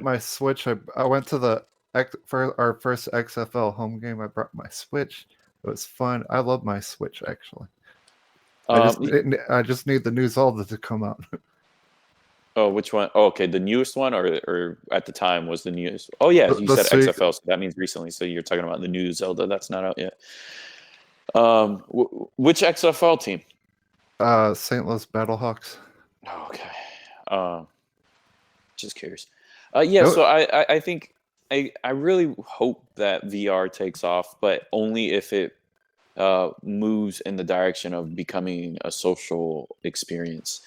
my Switch. I went to for our first XFL home game. I brought my Switch. It was fun. I love my Switch actually. I just need the new Zelda to come out. Oh, which one? Oh, okay, the newest one, or at the time was the newest. Oh yeah, you said XFL, so that means recently. So you're talking about the new Zelda that's not out yet. Which XFL team? St. Louis Battlehawks. Oh, okay. Just curious. So I think I really hope that VR takes off, but only if it moves in the direction of becoming a social experience.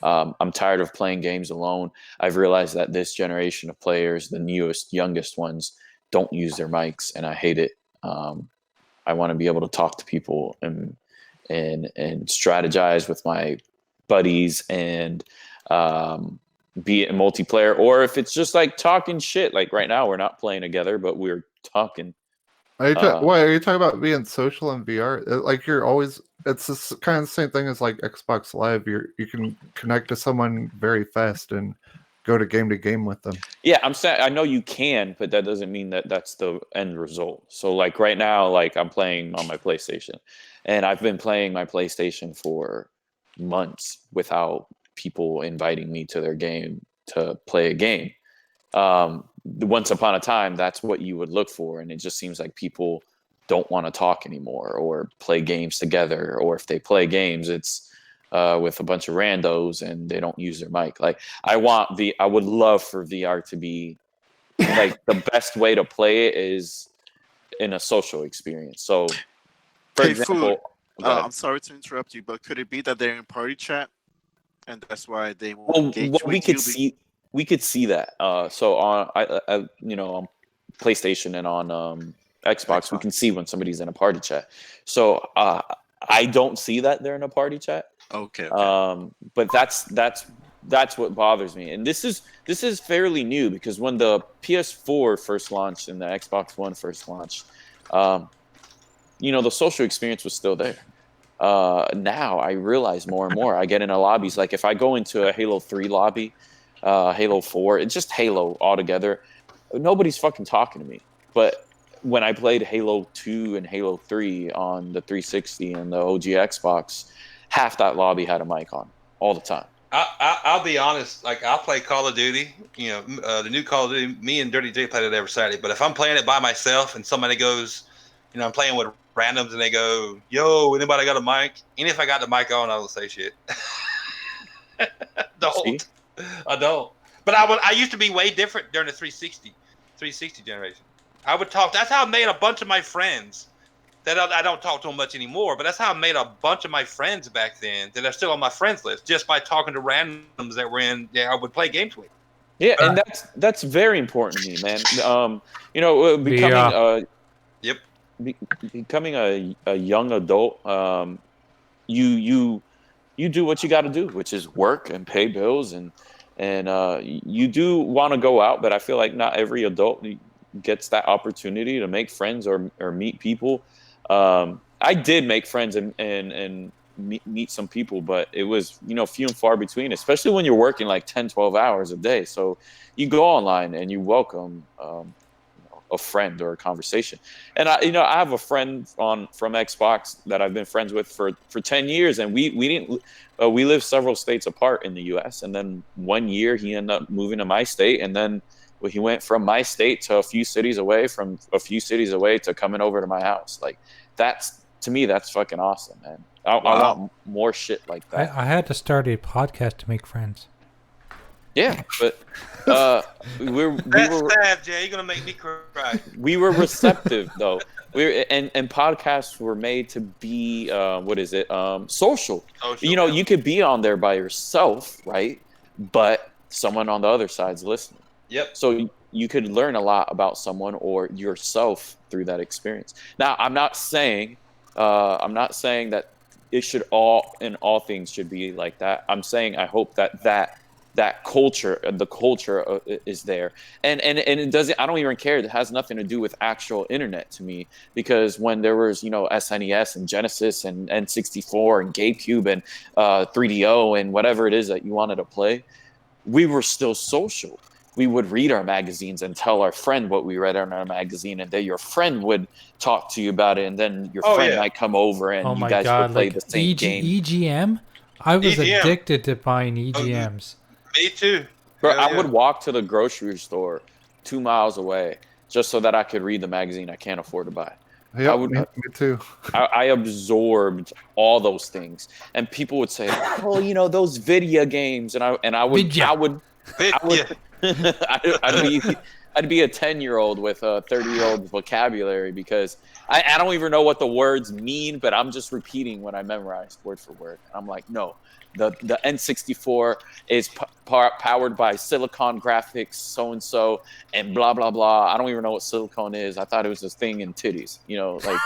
I'm tired of playing games alone. I've realized that this generation of players, the youngest ones, don't use their mics, and I hate it. I want to be able to talk to people and strategize with my buddies and be it in multiplayer, or if it's just like talking shit. Like right now, we're not playing together, but we're talking. Are you talking about being social in VR? Like you're always. It's this kind of the same thing as like Xbox Live. You can connect to someone very fast and go to game with them. Yeah, I'm saying I know you can, but that doesn't mean that that's the end result. So like right now, like I'm playing on my PlayStation, and I've been playing my PlayStation for months without people inviting me to their game to play a game. Once upon a time, that's what you would look for, and it just seems like people don't want to talk anymore or play games together, or if they play games, it's with a bunch of randos and they don't use their mic. Like I would love for VR to be like the best way to play it is in a social experience. So for example, I'm sorry to interrupt you, but could it be that they're in party chat and that's why they won't engage we could see that. So on on PlayStation and on Xbox, we can see when somebody's in a party chat. So I don't see that they're in a party chat. Okay. But that's what bothers me. And this is fairly new, because when the PS4 first launched and the Xbox One first launched, the social experience was still there. now I realize more and more. I get into lobbies. Like if I go into a Halo 3 lobby, Halo 4, it's just Halo altogether. Nobody's fucking talking to me. But when I played Halo 2 and Halo 3 on the 360 and the OG Xbox, half that lobby had a mic on all the time. I'll be honest. Like I'll play Call of Duty. You know, the new Call of Duty. Me and Dirty J played it every Saturday. But if I'm playing it by myself and somebody goes, you know, I'm playing with randoms and they go, "Yo, anybody got a mic?" And if I got the mic on, I will say shit. Don't. I don't. But I used to be way different during the 360 generation. I would talk. That's how I made a bunch of my friends. That I don't talk to them much anymore, but that's how I made a bunch of my friends back then that are still on my friends list, just by talking to randoms that were I would play games with. Yeah, and that's very important to me, man. You know, becoming becoming a young adult, you do what you got to do, which is work and pay bills, and you do want to go out, but I feel like not every adult gets that opportunity to make friends or meet people. I did make friends and meet some people, but it was, you know, few and far between, especially when you're working like 10, 12 hours a day. So you go online and you welcome a friend or a conversation. And I have a friend from Xbox that I've been friends with for 10 years, and we live several states apart in the US. And then one year he ended up moving to my state, and then he went from my state to a few cities away, to coming over to my house. Like to me, that's fucking awesome, man. I want more shit like that. I had to start a podcast to make friends. Yeah, but we were sad, Jay. You're gonna make me cry. We were receptive though. And podcasts were made to be social. You know, you could be on there by yourself, right? But someone on the other side's listening. Yep. So you could learn a lot about someone or yourself through that experience. Now, I'm not saying that it should all things should be like that. I'm saying I hope that culture, the culture is there, and it doesn't. I don't even care. It has nothing to do with actual internet to me, because when there was, you know, SNES and Genesis and N64 and GameCube and 3DO and whatever it is that you wanted to play, we were still social. We would read our magazines and tell our friend what we read in our magazine, and then your friend would talk to you about it, and then your friend might come over and you guys would play the same game. EGM? I was addicted to buying EGMs. Me too. Bro, I would walk to the grocery store 2 miles away just so that I could read the magazine I can't afford to buy. Yeah, me too. I absorbed all those things, and people would say, "Oh, you know, those video games," and I would I'd be a 10-year-old with a 30-year-old vocabulary, because I don't even know what the words mean, but I'm just repeating what I memorized word for word. I'm like, no, the N64 is powered by Silicon Graphics, so and so, and blah blah blah. I don't even know what silicone is. I thought it was this thing in titties, you know, like.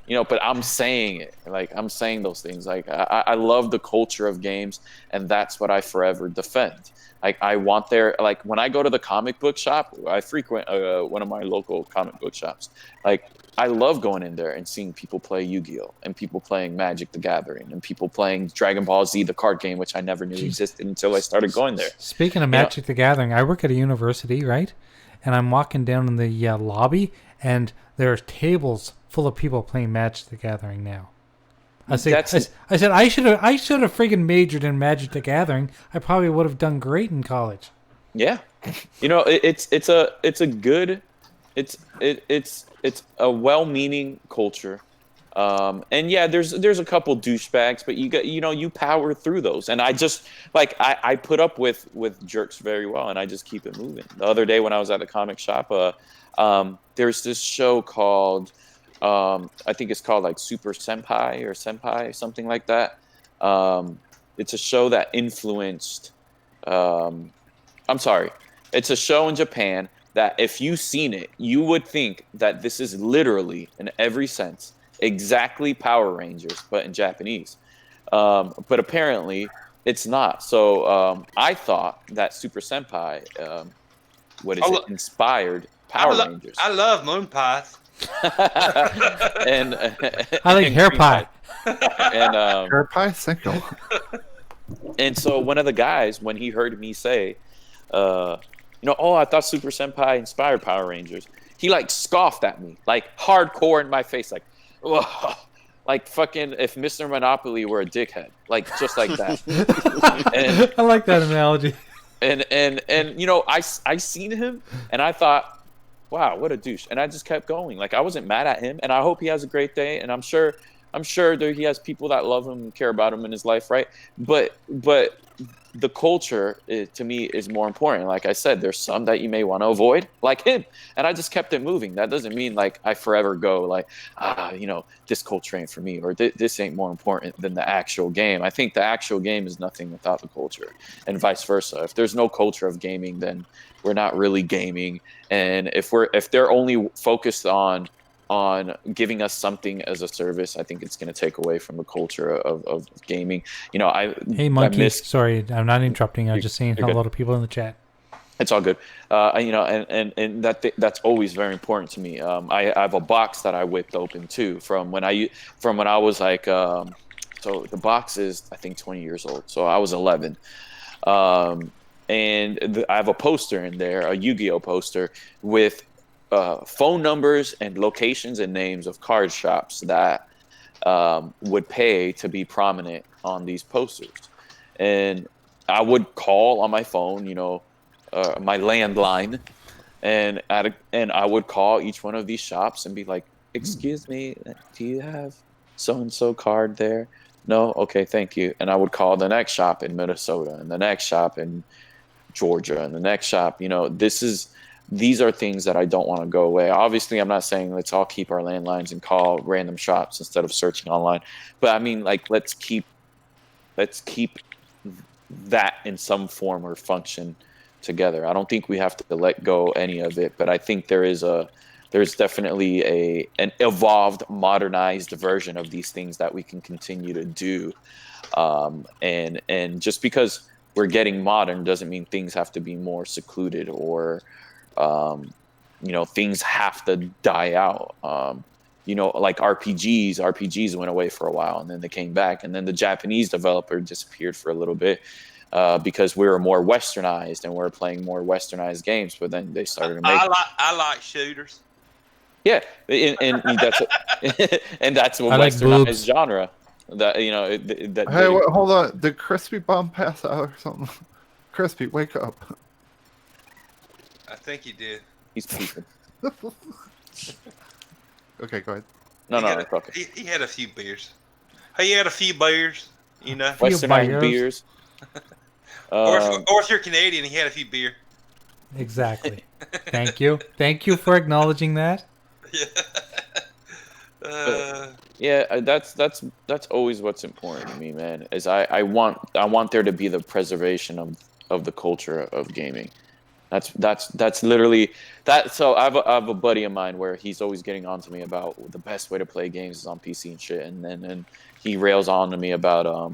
You know, but I'm saying it. Like, I'm saying those things. Like, I love the culture of games, and that's what I forever defend. Like, I want like, when I go to the comic book shop, I frequent one of my local comic book shops. Like, I love going in there and seeing people play Yu-Gi-Oh! And people playing Magic the Gathering, and people playing Dragon Ball Z, the card game, which I never knew existed until I started going there. Speaking of Magic the Gathering, I work at a university, right? And I'm walking down in the lobby, and there are tables full of people playing Magic the Gathering now. I said I should have friggin' majored in Magic the Gathering. I probably would have done great in college. Yeah, you know, it's a well-meaning culture, and yeah, there's a couple douchebags, but you power through those, and I put up with jerks very well, and I just keep it moving. The other day when I was at the comic shop, there's this show called. I think it's called like Super Senpai or Senpai, something like that. It's a show that influenced. It's a show in Japan that if you've seen it, you would think that this is literally, in every sense, exactly Power Rangers, but in Japanese. But apparently, it's not. So I thought that Super Senpai, inspired Power Rangers. I love Moon Path. and I like and hair cream pie. And Hair pie Cinco. and so one of the guys, when he heard me say, oh, I thought Super Senpai inspired Power Rangers, he like scoffed at me, like hardcore in my face, like, whoa, like fucking if Mr. Monopoly were a dickhead, like just like that. And I like that analogy. and I seen him and I thought, wow, what a douche. And I just kept going. Like I wasn't mad at him, and I hope he has a great day. And I'm sure that he has people that love him and care about him in his life, right? But the culture to me is more important. Like I said, there's some that you may want to avoid, like him. And I just kept it moving. That doesn't mean like I forever go like, this culture ain't for me, or this ain't more important than the actual game. I think the actual game is nothing without the culture, and vice versa. If there's no culture of gaming, then we're not really gaming. And if they're only focused on giving us something as a service, I think it's going to take away from the culture of gaming. Hey, Monkey. Sorry, I'm not interrupting. I'm just saying hello to people in the chat. It's all good. And that's always very important to me. I have a box that I whipped open too from when I was like, so the box is I think 20 years old. So I was 11. I have a poster in there, a Yu-Gi-Oh poster with phone numbers and locations and names of card shops that would pay to be prominent on these posters. And I would call on my phone, my landline, and I would call each one of these shops and be like, excuse me, do you have so-and-so card there? No? Okay, thank you. And I would call the next shop in Minnesota and the next shop in Georgia and the next shop. These are things that I don't want to go away. Obviously, I'm not saying let's all keep our landlines and call random shops instead of searching online. But I mean, like, let's keep that in some form or function together. I don't think we have to let go any of it, but I think there's definitely an evolved, modernized version of these things that we can continue to do. And just because we're getting modern doesn't mean things have to be more secluded or things have to die out. Like RPGs went away for a while and then they came back, and then the Japanese developer disappeared for a little bit because we were more westernized and we're playing more westernized games. But then they started to make. I like shooters. Yeah, and that's and that's a westernized genre. That Hey, wait, hold on. Did CRISPYBOMB pass out or something? Crispy, wake up. I think he did. He's sleeping. Okay, go ahead. It's okay. He had a few beers. He had a few beers, Westernized beers. Or if you're Canadian, he had a few beer. Exactly. Thank you. Thank you for acknowledging that. That's always what's important to me, man. Is I want there to be the preservation of the culture of gaming. That's literally that. So I have a buddy of mine where he's always getting on to me about the best way to play games is on PC and shit, and then he rails on to me about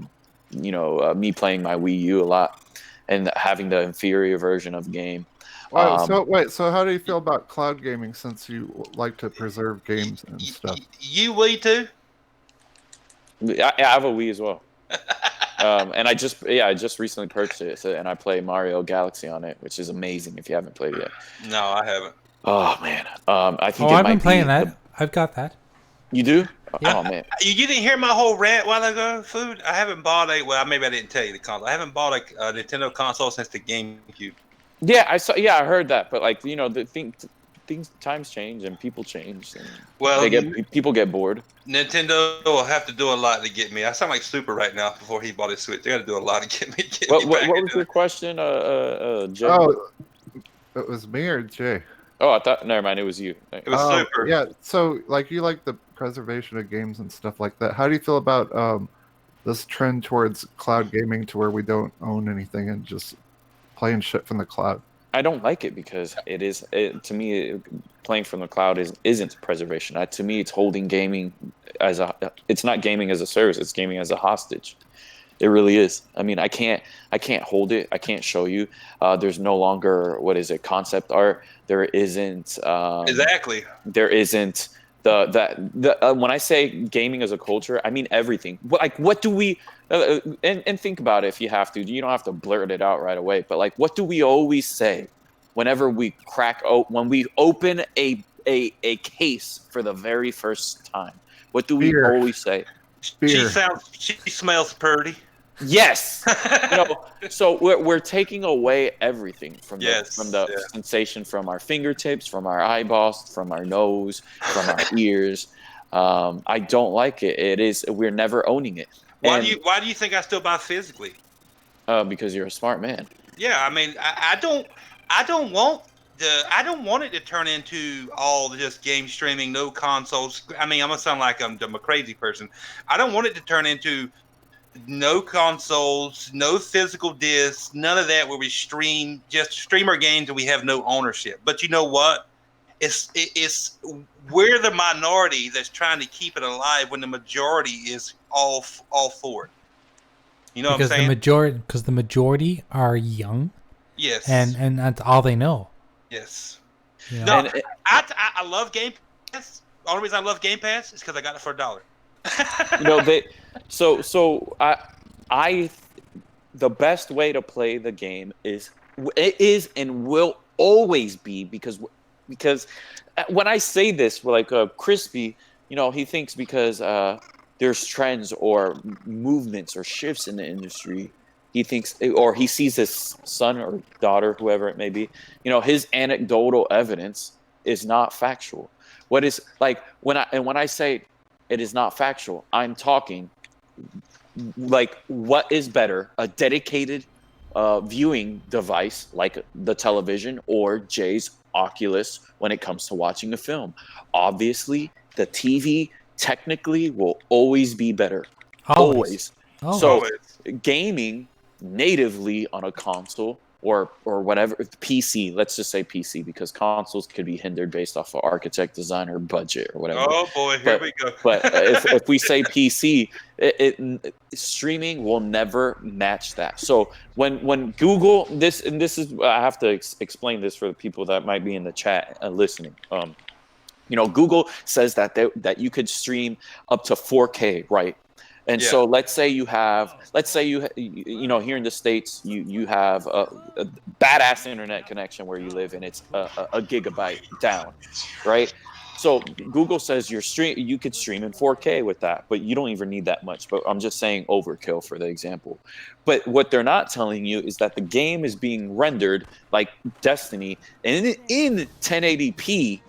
me playing my Wii U a lot and having the inferior version of game. So how do you feel about cloud gaming since you like to preserve games and stuff? You Wii too? I have a Wii as well. And I just recently purchased it, and I play Mario Galaxy on it, which is amazing if you haven't played it yet. No, I haven't. Oh man, I think I've been playing that. I've got that. You do? Yeah. Oh man, you didn't hear my whole rant while ago, Food? I haven't bought maybe I didn't tell you the console. I haven't bought a Nintendo console since the GameCube. Yeah, I saw. Yeah, I heard that, but like times change and people change. And people get bored. Nintendo will have to do a lot to get me. I sound like Super right now. Before he bought his Switch, they got to do a lot to get me. What was your question, Jay? Oh, it was me or Jay? Oh, I thought. Never mind. It was you. It was Super. Yeah. So, like, you like the preservation of games and stuff like that. How do you feel about this trend towards cloud gaming, to where we don't own anything and just playing shit from the cloud? I don't like it because to me, playing from the cloud isn't preservation. To me, it's holding gaming it's not gaming as a service. It's gaming as a hostage. It really is. I mean, I can't hold it. I can't show you. There's no longer, what is it, concept art. There isn't. Exactly. There isn't when I say gaming as a culture, I mean everything. Like, what do we? And think about it if you have to. You don't have to blurt it out right away. But like, what do we always say whenever we when we open a case for the very first time? What do we always say? She smells pretty. Yes. So we're taking away everything from the sensation, from our fingertips, from our eyeballs, from our nose, from our ears. I don't like it. We're never owning it. Why do you think I still buy physically? Because you're a smart man. Yeah, I mean, I don't want it to turn into all just game streaming, no consoles. I mean, I'm gonna sound like I'm a crazy person. I don't want it to turn into no consoles, no physical discs, none of that where we just stream our games and we have no ownership. But you know what? It's we're the minority that's trying to keep it alive when the majority is all for it. You know what I'm saying? Because the majority are young. Yes. And that's all they know. Yes. You know? No, I love Game Pass. The only reason I love Game Pass is because I got it for $1. The best way to play the game is and will always be because when I say this, like Crispy, he thinks because there's trends or movements or shifts in the industry, he thinks, or he sees his son or daughter, whoever it may be, his anecdotal evidence is not factual. What is like when I say it is not factual, I'm talking like, what is better, a dedicated viewing device like the television or Jay's Oculus when it comes to watching a film? Obviously, the TV technically will always be better. Always. So gaming natively on a console or whatever, PC, let's just say PC, because consoles could be hindered based off of architect, designer, budget, or whatever. Oh boy, here we go. But if we say PC, streaming will never match that. So when Google, this is, I have to explain this for the people that might be in the chat listening. Google says that you could stream up to 4K, right? And so let's say you here in the States, you have a badass internet connection where you live, and it's a gigabyte down, right? So Google says you could stream in 4K with that, but you don't even need that much. But I'm just saying overkill for the example. But what they're not telling you is that the game is being rendered like Destiny in 1080p.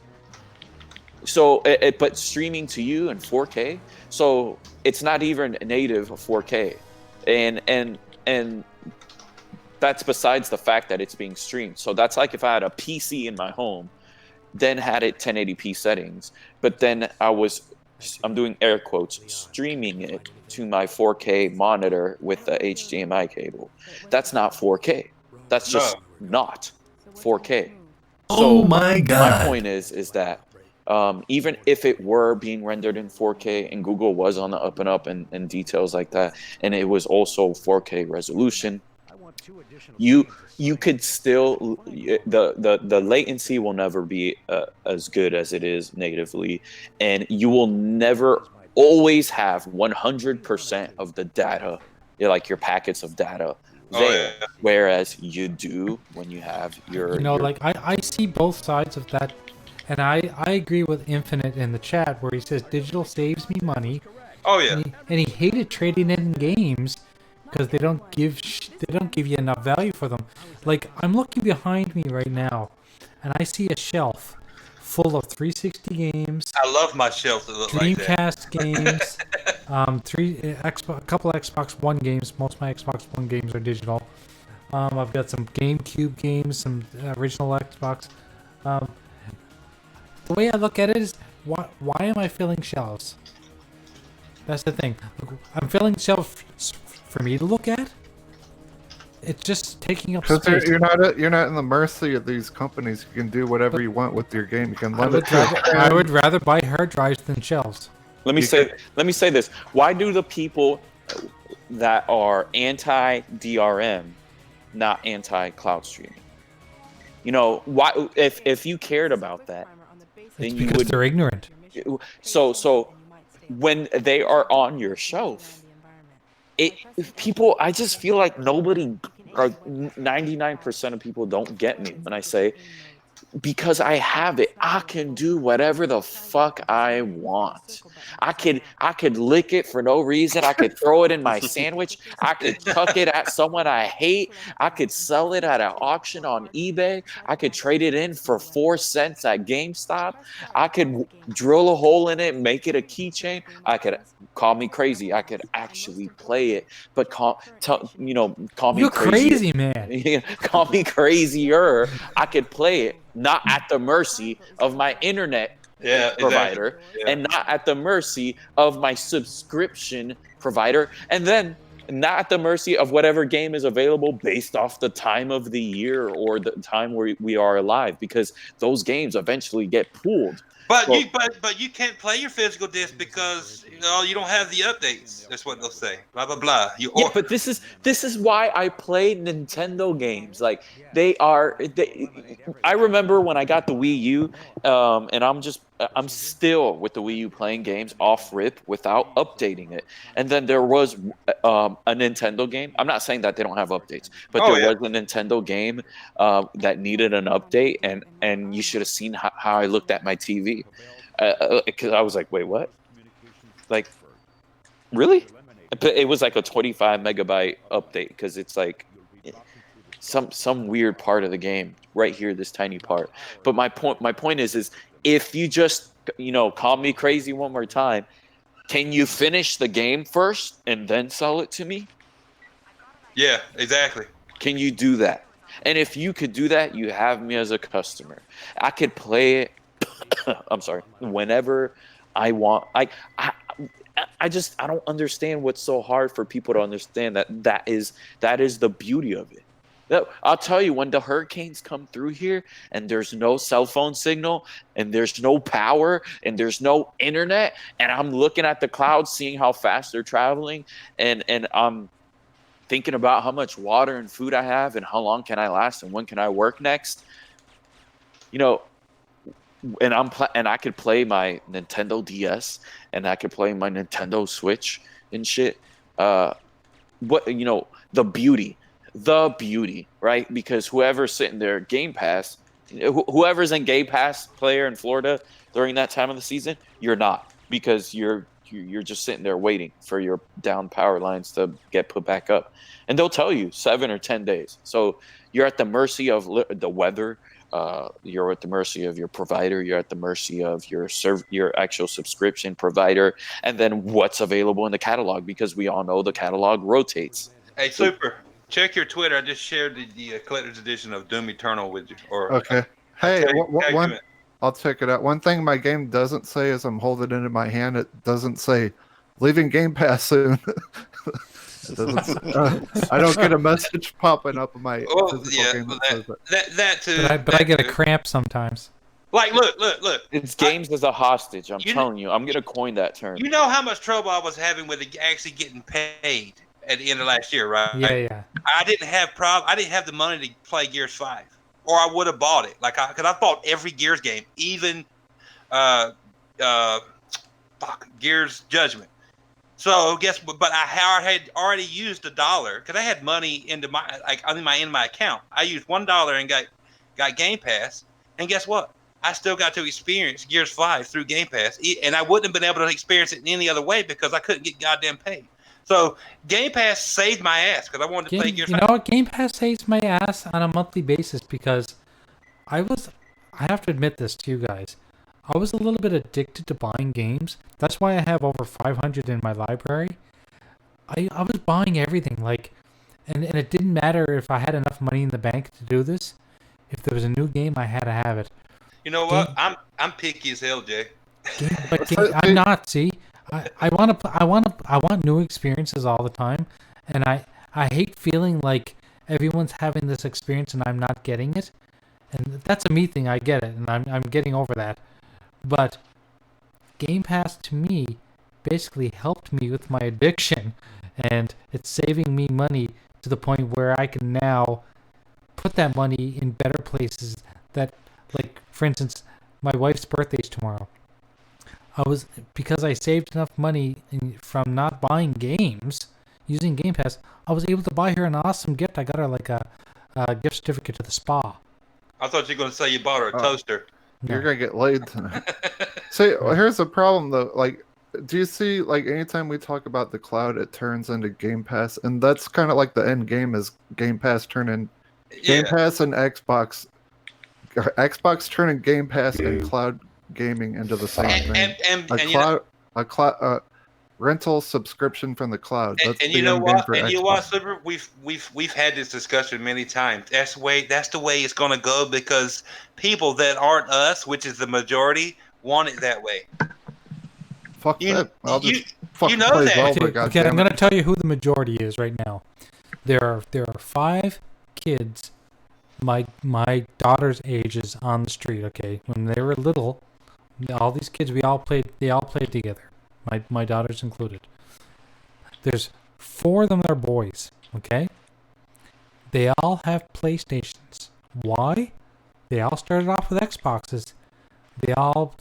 So, but streaming to you in 4K, so it's not even native 4K, and that's besides the fact that it's being streamed. So that's like if I had a PC in my home, then had it 1080p settings, but then I'm doing air quotes, streaming it to my 4K monitor with the HDMI cable. That's not 4K. That's just not 4K. Oh my God! My point is that. Even if it were being rendered in 4K and Google was on the up and up and details like that, and it was also 4K resolution, you could still, the latency will never be as good as it is natively, and you will never always have 100% of the data, like your packets of data there, whereas you do when you have your... like I see both sides of that. And I agree with Infinite in the chat where he says digital saves me money. Oh yeah. And he hated trading in games because they don't give you enough value for them. Like, I'm looking behind me right now, and I see a shelf full of 360 games. I love my shelf that look like that. Dreamcast games, a couple Xbox One games. Most of my Xbox One games are digital. I've got some GameCube games, some original Xbox. The way I look at it is, why am I filling shelves? That's the thing. I'm filling shelves for me to look at. It's just taking up space. Because you're not in the mercy of these companies. You can do whatever you want with your game. You can I would rather buy hard drives than shelves. Let me say this. Why do the people that are anti-DRM, not anti-cloud streaming. You know, why? If you cared about that, It's then you because would. they're ignorant. So when they are on your shelf, I just feel like nobody, or 99% of people don't get me when I say, because I have it, I can do whatever the fuck I want. I could lick it for no reason. I could throw it in my sandwich. I could chuck it at someone I hate. I could sell it at an auction on eBay. I could trade it in for 4 cents at GameStop. I could drill a hole in it, make it a keychain. I could, call me crazy, I could actually play it, but call me You're crazy. crazy, man. Call me crazier. I could play it, not at the mercy of my internet provider, and not at the mercy of my subscription provider, and then not at the mercy of whatever game is available based off the time of the year or the time where we are alive, because those games eventually get pooled. But you can't play your physical disc because you don't have the updates. That's what they'll say. Blah blah blah. Yeah, but this is why I play Nintendo games. Like I remember when I got the Wii U, and I'm still with the Wii U playing games off rip without updating it. And then there was a Nintendo game. I'm not saying that they don't have updates, but there was a Nintendo game that needed an update, and you should have seen how I looked at my TV, because I was like, wait, what? Like, really? It was like a 25 megabyte update, because it's like some weird part of the game right here, this tiny part. But my point is if you just call me crazy one more time, can you finish the game first and then sell it to me? Yeah, exactly. Can you do that? And if you could do that, you have me as a customer. I could play it I'm sorry, whenever I want. I don't understand what's so hard for people to understand that is the beauty of it. I'll tell you, when the hurricanes come through here and there's no cell phone signal and there's no power and there's no internet, and I'm looking at the clouds, seeing how fast they're traveling, and I'm thinking about how much water and food I have and how long can I last and when can I work next, and I could play my Nintendo DS and I could play my Nintendo Switch and shit. The beauty, right? Because whoever's sitting there, Game Pass, whoever's in Game Pass player in Florida during that time of the season, you're not, because you're just sitting there waiting for your down power lines to get put back up, and they'll tell you 7 or 10 days. So you're at the mercy of the weather. You're at the mercy of your provider. You're at the mercy of your actual subscription provider, and then what's available in the catalog, because we all know the catalog rotates. Hey, Super, check your Twitter. I just shared the collector's edition of Doom Eternal with you. Okay. Hey, I'll check it out. One thing my game doesn't say as I'm holding it in my hand, it doesn't say leaving Game Pass soon. It doesn't, I don't get a message popping up on my physical game that says that too. But I get a cramp sometimes. Like, look. It's games as a hostage. I'm telling you. I'm going to coin that term. You know how much trouble I was having with actually getting paid at the end of last year, right? Yeah. I didn't have the money to play Gears 5, or I would have bought it. Because I bought every Gears game, even Gears Judgment. So but I had already used $1 because I had money in my account. I used $1 and got Game Pass, and guess what? I still got to experience Gears 5 through Game Pass, and I wouldn't have been able to experience it in any other way because I couldn't get goddamn paid. So Game Pass saved my ass because I wanted to play Gears 5. You know what? Game Pass saves my ass on a monthly basis because I have to admit this to you guys. I was a little bit addicted to buying games. That's why I have over 500 in my library. I was buying everything, and it didn't matter if I had enough money in the bank to do this. If there was a new game, I had to have it. You know what? I'm picky as hell, Jay. I'm not. See, I want new experiences all the time, and I hate feeling like everyone's having this experience and I'm not getting it. And that's a me thing. I get it, and I'm getting over that. But Game Pass to me basically helped me with my addiction, and it's saving me money to the point where I can now put that money in better places. That, like, for instance, my wife's birthday's tomorrow. Because I saved enough money from not buying games using Game Pass, I was able to buy her an awesome gift. I got her like a gift certificate to the spa. I thought you were going to say you bought her a toaster. You're gonna get laid tonight. See, here's the problem though. Like, do you see, like, anytime we talk about the cloud, it turns into Game Pass, and that's kind of like the end game is Game Pass turning Game Pass and Xbox turning Game Pass and cloud gaming into the same thing. A cloud rental subscription from the cloud. That's and the you know end game what? for And you know Xbox. what, Slipper? We've had this discussion many times. That's the way it's going to go, because people that aren't us, which is the majority, want it that way. Fuck that. I'll just fucking know play that. Zelda, Okay, goddamn I'm it. going to tell you who the majority is right now. There are 5 kids my daughter's ages on the street. Okay, when they were little, all these kids they all played together. My daughter's included. There's 4 of them that are boys. Okay, they all have PlayStations. Why? They all started off with Xboxes. Now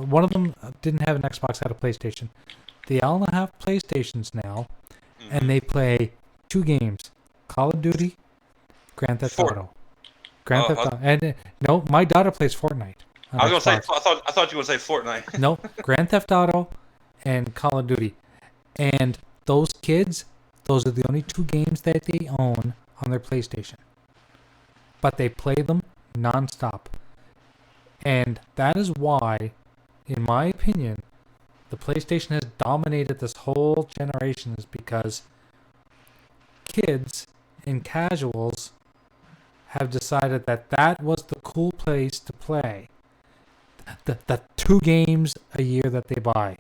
one of them didn't have an Xbox, had a PlayStation. They all have PlayStations now, and they play 2 games: Call of Duty, Grand Theft Auto. And no, my daughter plays Fortnite. I was going to say, I thought you were going to say Fortnite. No, Grand Theft Auto and Call of Duty. And those kids, those are the only 2 games that they own on their PlayStation. But they play them nonstop. And that is why, in my opinion, the PlayStation has dominated this whole generation, is because kids and casuals have decided that was the cool place to play. The 2 games a year that they buy.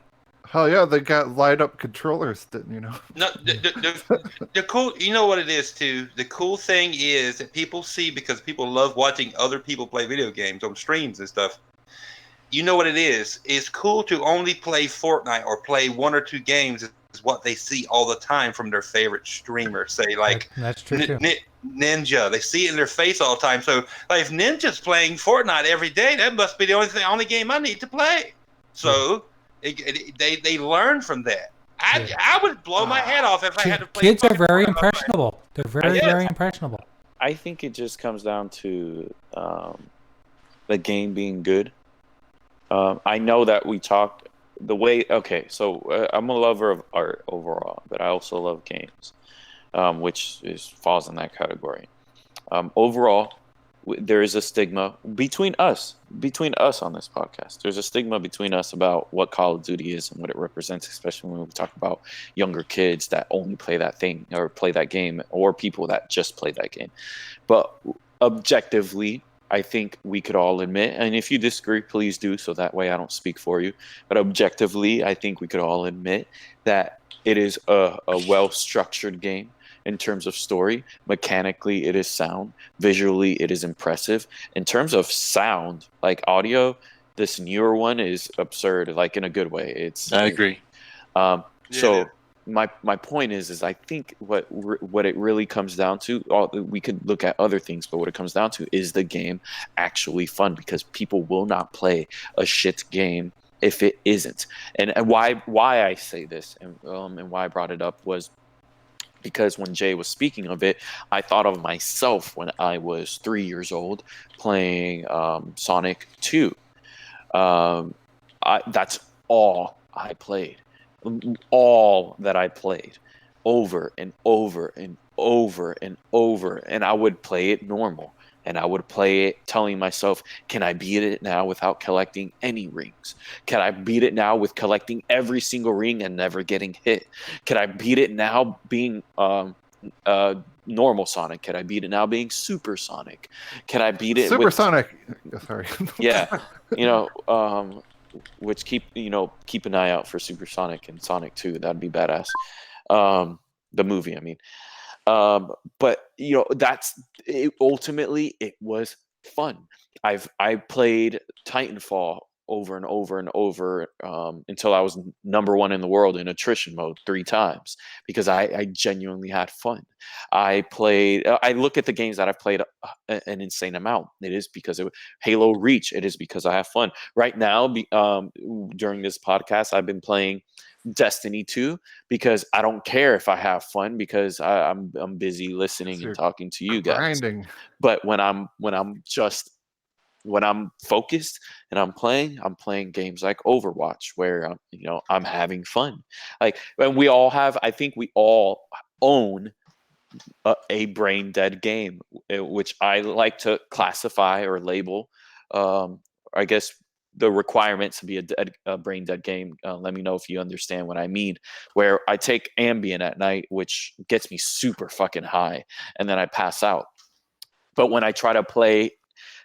Hell yeah, they got light up controllers, didn't you know? No, the cool. You know what it is too. The cool thing is that people see, because people love watching other people play video games on streams and stuff. You know what it is? It's cool to only play Fortnite or play 1 or 2 games. Is what they see all the time from their favorite streamer. Say like that's true too. Ninja. They see it in their face all the time. So like, if Ninja's playing Fortnite every day, that must be the only game I need to play. So they learn from that. I would blow my head off if I had to play. Kids are very impressionable. They're very impressionable. I think it just comes down to the game being good. I know that we talked the way. Okay, so I'm a lover of art overall, but I also love games, which falls in that category. Overall, there is a stigma between us on this podcast. There's a stigma between us about what Call of Duty is and what it represents, especially when we talk about younger kids that only play that thing or play that game, or people that just play that game. But objectively, I think we could all admit, and if you disagree, please do, so that way I don't speak for you. But objectively, I think we could all admit that it is a well-structured game. In terms of story, mechanically, it is sound. Visually, it is impressive. In terms of sound, like audio, this newer one is absurd, like in a good way. I agree. So my point is I think what it really comes down to, we could look at other things, but what it comes down to is the game actually fun, because people will not play a shit game if it isn't. And why I say this and why I brought it up was because when Jay was speaking of it, I thought of myself when I was 3 years old playing Sonic 2. That's all I played. All that I played over and over and over and over. And I would play it normal. And I would play it telling myself, can I beat it now without collecting any rings? Can I beat it now with collecting every single ring and never getting hit? Can I beat it now being normal Sonic? Can I beat it now being Super Sonic? Can I beat it Supersonic? Sorry. Yeah. Which keep an eye out for Super Sonic and Sonic 2. That'd be badass. The movie, I mean. But that's it. Ultimately, it was fun. I played Titanfall over and over and over until I was number 1 in the world in attrition mode 3 times because I genuinely had fun. I look at the games that I've played an insane amount. It is because of Halo Reach. It is because I have fun. Right now, during this podcast, I've been playing Destiny 2 because I don't care if I have fun because I'm busy listening and talking to you guys. Grinding. But when I'm focused and I'm playing games like Overwatch where I'm having fun. Like, and I think we all own a brain dead game, which I like to classify or label. I guess the requirements to be a brain dead game. Let me know if you understand what I mean. Where I take Ambien at night, which gets me super fucking high, and then I pass out. But when I try to play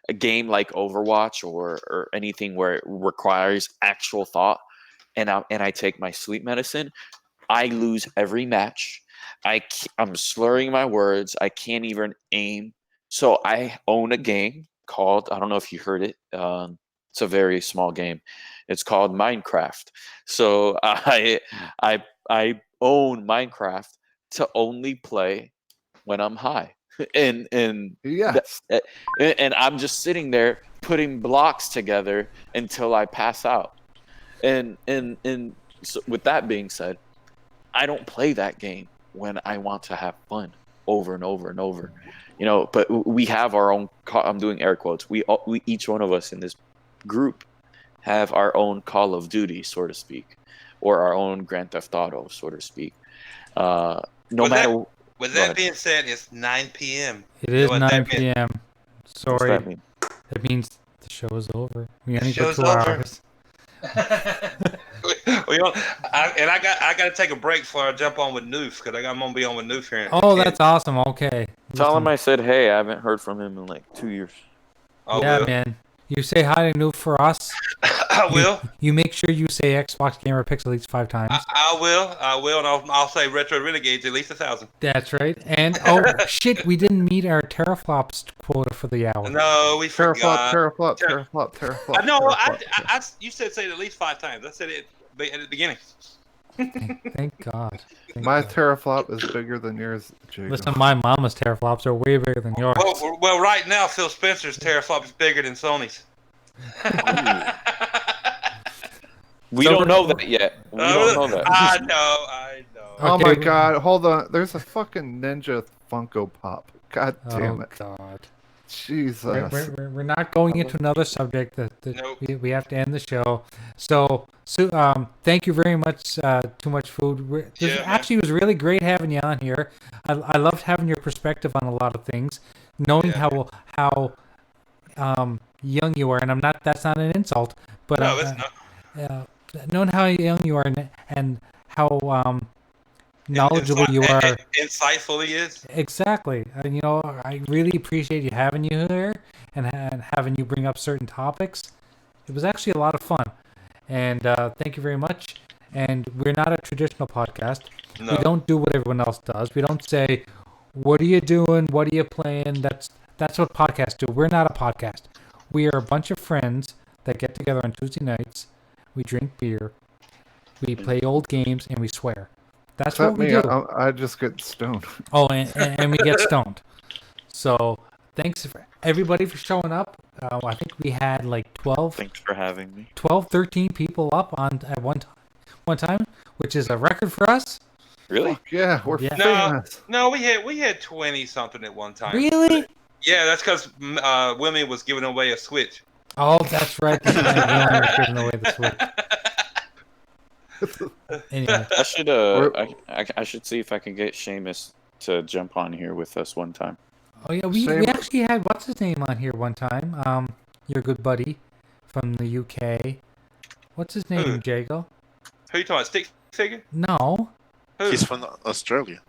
a game like Overwatch or anything where it requires actual thought, and I take my sleep medicine, I lose every match. I'm slurring my words. I can't even aim. So I own a game called, I don't know if you heard it. It's a very small game. It's called Minecraft. So I own Minecraft to only play when I'm high. And Yes. and I'm just sitting there putting blocks together until I pass out. And so with that being said, I don't play that game when I want to have fun over and over and over, but we have our own, I'm doing air quotes. We each one of us in this group have our own Call of Duty, so to speak, or our own Grand Theft Auto, so to speak. With that being said, it's 9 p.m. It is 9 p.m. Sorry. What's that mean? It means the show is over. We only got Show's 2 over. hours. I got to take a break before I jump on with Noof because I'm gonna be on with Noof here. Oh, that's awesome. Okay. Tell him I said, hey, I haven't heard from him in like 2 years. Yeah, man. You say hi to Noof for us. I will. You make sure you say Xbox Gamer Pix at least 5 times. I will, and I'll say Retro Renegades at least 1,000. That's right. And oh shit, we didn't meet our teraflops quota for the hour. No, we forgot. Teraflop. No, you said say it at least 5 times. I said it at the beginning. Thank God. My teraflop is bigger than yours, Jago. Listen, my mama's teraflops are way bigger than yours. Well, right now Phil Spencer's teraflop is bigger than Sony's. We don't know that yet. We don't know that. I know. Oh Okay, my God! Hold on. There's a fucking Ninja Funko Pop. God damn it! God. Jesus. We're not going into another subject. Nope. We have to end the show. So thank you very much. Too Much Food. Actually, it was really great having you on here. I loved having your perspective on a lot of things, knowing how young you are, and that's not an insult, but no, it's not. Knowing how young you are and how knowledgeable you are, insightful he is. Exactly. I really appreciate you having you here and having you bring up certain topics. It was actually a lot of fun, and thank you very much. And we're not a traditional podcast. No. We don't do what everyone else does. We don't say, "What are you doing? What are you playing?" That's what podcasts do. We're not a podcast. We are a bunch of friends that get together on Tuesday nights. We drink beer, we play old games, and we swear. That's what we do. I just get stoned. Oh, and we get stoned. So thanks for everybody for showing up. I think we had like 12. Thanks for having me. 12, 13 people up at one time, which is a record for us. Really? Fuck yeah, we're famous. No, we had 20 something at one time. Really? Yeah, that's because Wilmy was giving away a Switch. Oh, that's right. Giving away the Switch. Anyway. I should see if I can get Seamus to jump on here with us one time. Oh yeah, we actually had what's his name on here one time. Your good buddy from the UK. What's his name, Jago? Who you talking about? Stick Figure? No. Who? He's from Australia.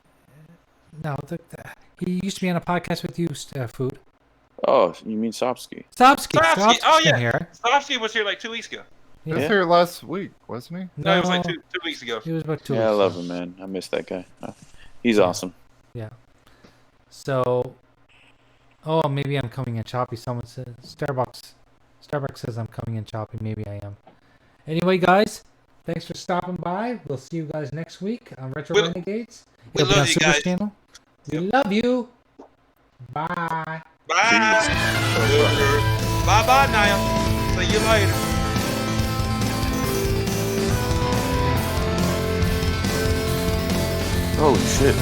No, he used to be on a podcast with you, Food. Oh, you mean Sopsky? Sopsky. Oh yeah. Here. Sopsky was here like 2 weeks ago. He was here last week, wasn't he? No, it was like 2 weeks ago. It was about 2 weeks Yeah, I ago. love him, man. I miss that guy. He's awesome. Yeah. So, maybe I'm coming in choppy. Someone said Starbucks Starbucks says I'm coming in choppy. Maybe I am. Anyway, guys, thanks for stopping by. We'll see you guys next week on Retro Renegades. We It'll be love on you Super's guys. channel. We love you. Bye. Bye. Bye bye now. See you later. Holy shit.